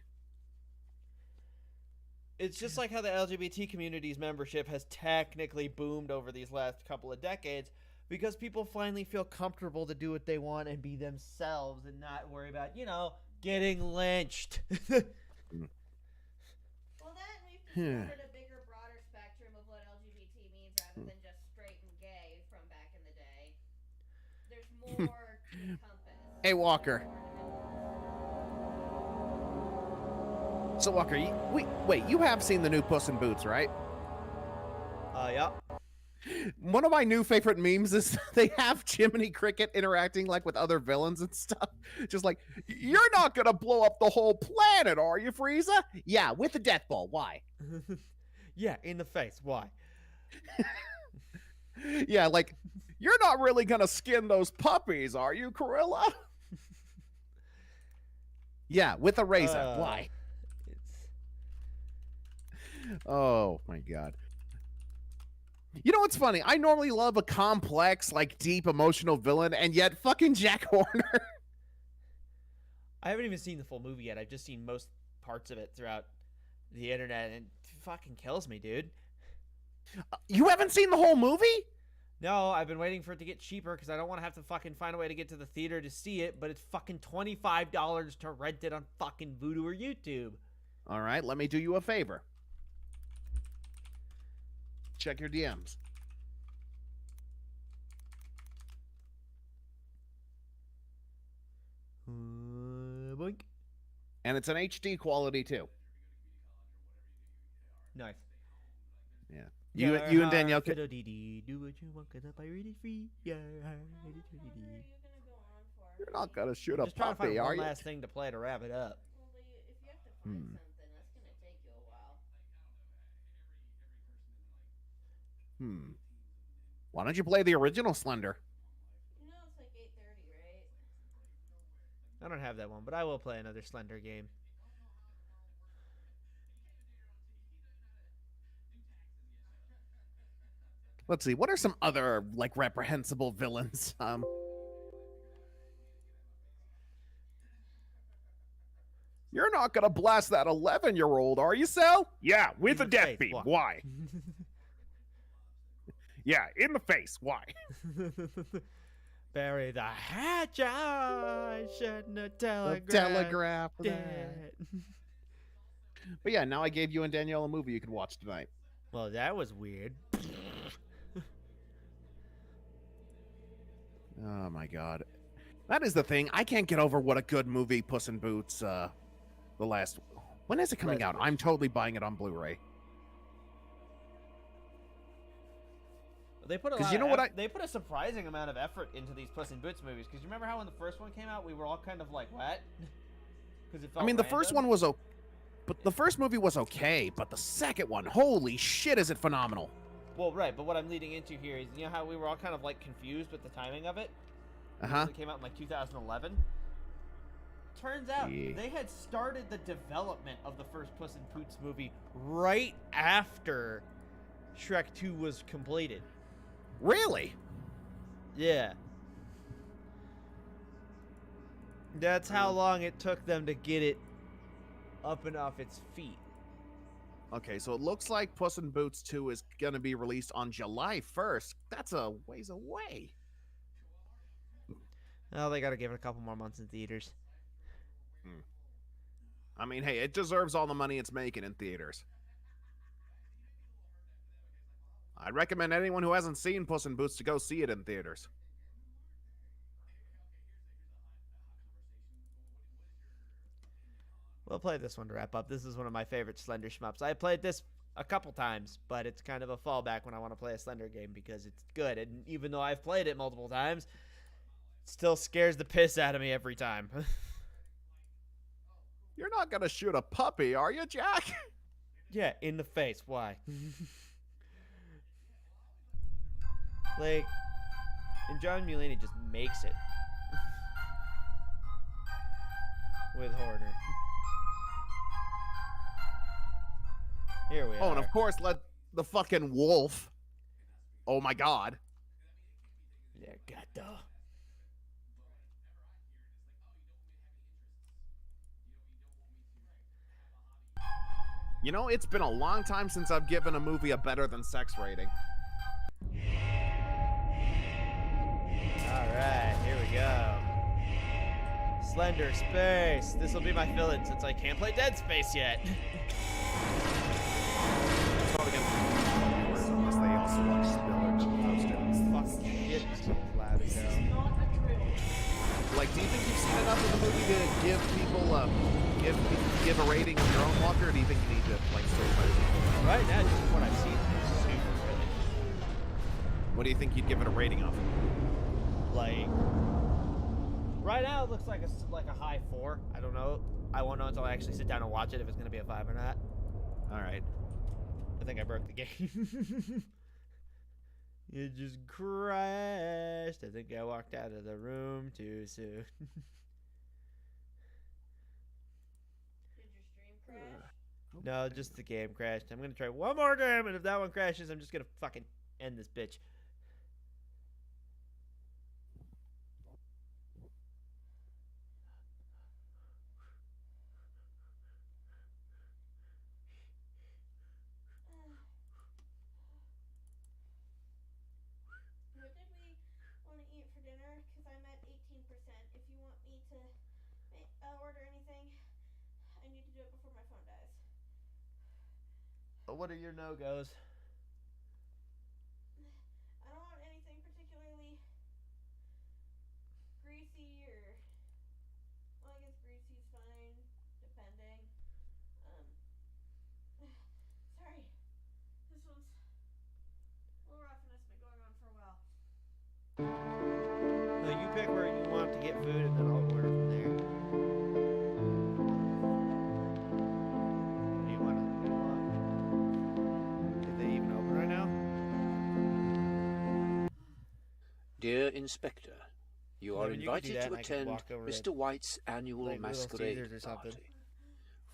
It's just like how the LGBT community's membership has technically boomed over these last couple of decades because people finally feel comfortable to do what they want and be themselves and not worry about, getting lynched. Well, then we've discovered a bigger, broader spectrum of what LGBT means rather than just straight and gay from back in the day. There's more to encompass. Hey, Walker. So, Walker, wait, you have seen the new Puss in Boots, right? Yeah. One of my new favorite memes is they have Jiminy Cricket interacting like with other villains and stuff. Just like, you're not gonna blow up the whole planet, are you, Frieza? Yeah, with the death ball. Why? Yeah, in the face. Why? Yeah, like, you're not really gonna skin those puppies, are you, Cruella? Yeah, with a razor. Why? Oh my god. You know what's funny? I normally love a complex, like, deep emotional villain, and yet fucking Jack Horner. I haven't even seen the full movie yet. I've just seen most parts of it throughout the internet, and it fucking kills me, dude. You haven't seen the whole movie? No, I've been waiting for it to get cheaper because I don't want to have to fucking find a way to get to the theater to see it, but it's fucking $25 to rent it on fucking Vudu or YouTube. All right, let me do you a favor. Check your DMs. Boink. And it's an HD quality too. Nice. Yeah. You and Danielle can... Do what you want because I read it free. Yeah. How long are you gonna go on for? You're not gonna shoot a Just trying to puppy, find are one you? last thing to play to wrap it up. Well, if you have to find something, that's gonna take you a while. Why don't you play the original Slender? You know it's like 8:30, right? I don't have that one, but I will play another Slender game. Let's see. What are some other like reprehensible villains? You're not gonna blast that 11-year-old, are you, Sal? Yeah, with In a the death face, beam. why? Why? Yeah, in the face. Why? Bury the hatchet. I shouldn't have telegraphed. Telegraph. it. But yeah, now I gave you and Danielle a movie you could watch tonight. Well, that was weird. Oh my god. That is the thing. I can't get over what a good movie Puss in Boots, the last... When is it coming out? I'm totally buying it on Blu-ray. They put a 'Cause lot you know of what eff- they put a surprising amount of effort into these Puss in Boots movies. Because you remember how when the first one came out, we were all kind of like, what? Because it felt I mean, the first random? one was but the first movie was okay, but the second one, holy shit, is it phenomenal. Well, right, but what I'm leading into here is, you know how we were all kind of like confused with the timing of it? Uh-huh. It came out in like 2011. Turns out Yeah. they had started the development of the first Puss in Boots movie right after Shrek 2 was completed. Really? Yeah. That's how long it took them to get it up and off its feet. Okay, so it looks like Puss in Boots 2 is going to be released on July 1st. That's a ways away. Oh, they gotta give it a couple more months in theaters. I mean, hey, it deserves all the money it's making in theaters. I'd recommend anyone who hasn't seen Puss in Boots to go see it in theaters. We'll play this one to wrap up. This is one of my favorite Slender shmups. I played this a couple times, but it's kind of a fallback when I want to play a Slender game because it's good. And even though I've played it multiple times, it still scares the piss out of me every time. You're not going to shoot a puppy, are you, Jack? Yeah, in the face. Why? Like, and John Mulaney just makes it. With Horner. Here we are. Oh, and of course, let the fucking wolf. Oh my god. Yeah, gato. You know, it's been a long time since I've given a movie a better than sex rating. Alright, here we go. Slender Space. This will be my fill-in since I can't play Dead Space yet. Probably gonna unless they also watch Spiller Fuck shit, this game's loud as hell. Like, do you think you've seen enough of the movie to give people give a rating of your own, Walker, or do you think you need to like still play it? Right now, just from what I've seen, it's super good. What do you think you'd give it a rating of? Like, right now it looks like a high 4. I don't know. I won't know until I actually sit down and watch it if it's gonna be a 5 or not. All right. I think I broke the game. It just crashed. I think I walked out of the room too soon. Did your stream crash? No, just the game crashed. I'm gonna try one more game, and if that one crashes, I'm just gonna fucking end this bitch. to order anything, I need to do it before my phone dies. What are your no-goes? I don't want anything particularly greasy or, well, I guess greasy's fine, depending. Sorry, this one's a little rough and it's been going on for a while. So you pick where you want to get food, and then I'll order from there. What do you want? Did they even open right now? Dear Inspector, you Well, are I mean, you could do invited that to and I could attend walk over Mr. to, White's annual like, Little masquerade Caesars or something. party.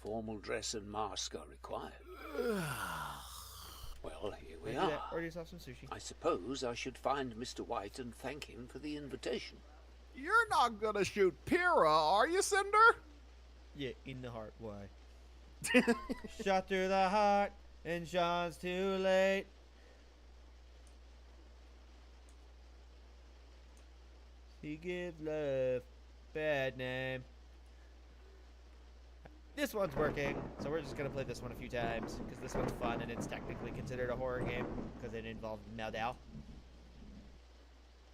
Formal dress and mask are required. Well, here we are. Order yourself some sushi. I suppose I should find Mr. White and thank him for the invitation. You're not gonna shoot Pyrrha, are you, Cinder? Yeah, in the heart. Why? Shot through the heart, and Sean's too late. He gives love bad name. This one's working, so we're just gonna play this one a few times because this one's fun and it's technically considered a horror game because it involved Meldau.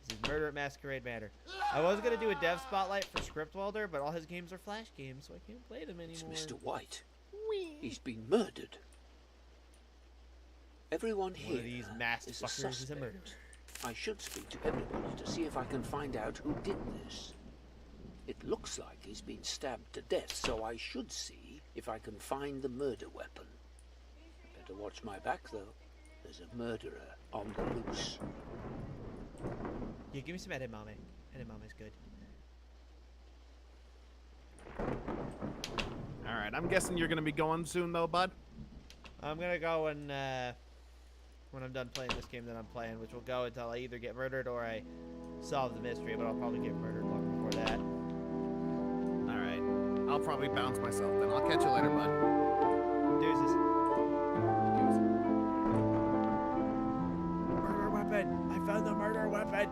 This is Murder at Masquerade Manor. I was gonna do a dev spotlight for Script Welder, but all his games are Flash games, so I can't play them It's anymore. Mr. White. He's been murdered. Everyone One here of these masked is a fuckers is a suspect. murderer. I should speak to everybody to see if I can find out who did this. It looks like he's been stabbed to death, so I should see if I can find the murder weapon. Better watch my back, though. There's a murderer on the loose. Yeah, give me some edamame. Edamame's good. Alright, I'm guessing you're gonna be going soon, though, bud? I'm gonna go and when I'm done playing this game that I'm playing, which will go until I either get murdered or I solve the mystery, but I'll probably get murdered long before that. Alright. I'll probably bounce myself then. I'll catch you later, bud. Deuces. Murder weapon! I found the murder weapon!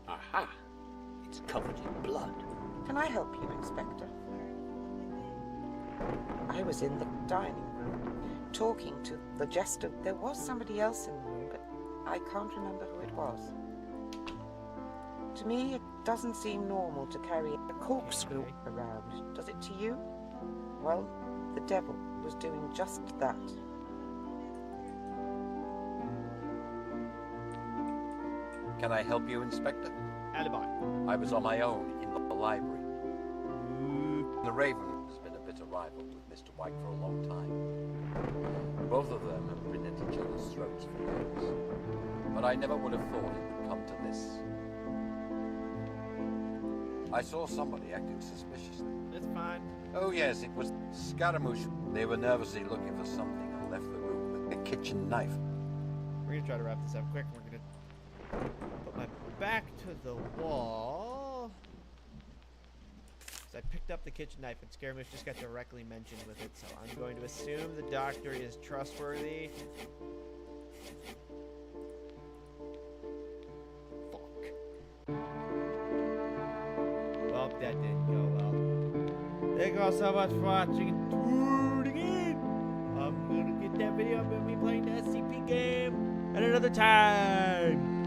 Aha! It's covered in blood. Can I help you, Inspector? I was in the dining room, talking to the jester. There was somebody else in the room, but I can't remember who it was. To me, it doesn't seem normal to carry a corkscrew around. Does it to you? Well, the devil was doing just that. Can I help you, Inspector? Alibi. I was on my own in the library. The Raven has been a bitter rival with Mr. White for a long time. Both of them have been at each other's throats for years. But I never would have thought it would come to this. I saw somebody acting suspiciously. It's fine. Oh yes, it was Scaramouche. They were nervously looking for something and left the room with a kitchen knife. We're gonna try to wrap this up quick. We're gonna put my back to the wall. So I picked up the kitchen knife, and Scaramouche just got directly mentioned with it, so I'm going to assume the doctor is trustworthy. Fuck. Well, that didn't go well. Thank you all so much for watching and tuning in. I'm gonna get that video of me playing the SCP game at another time.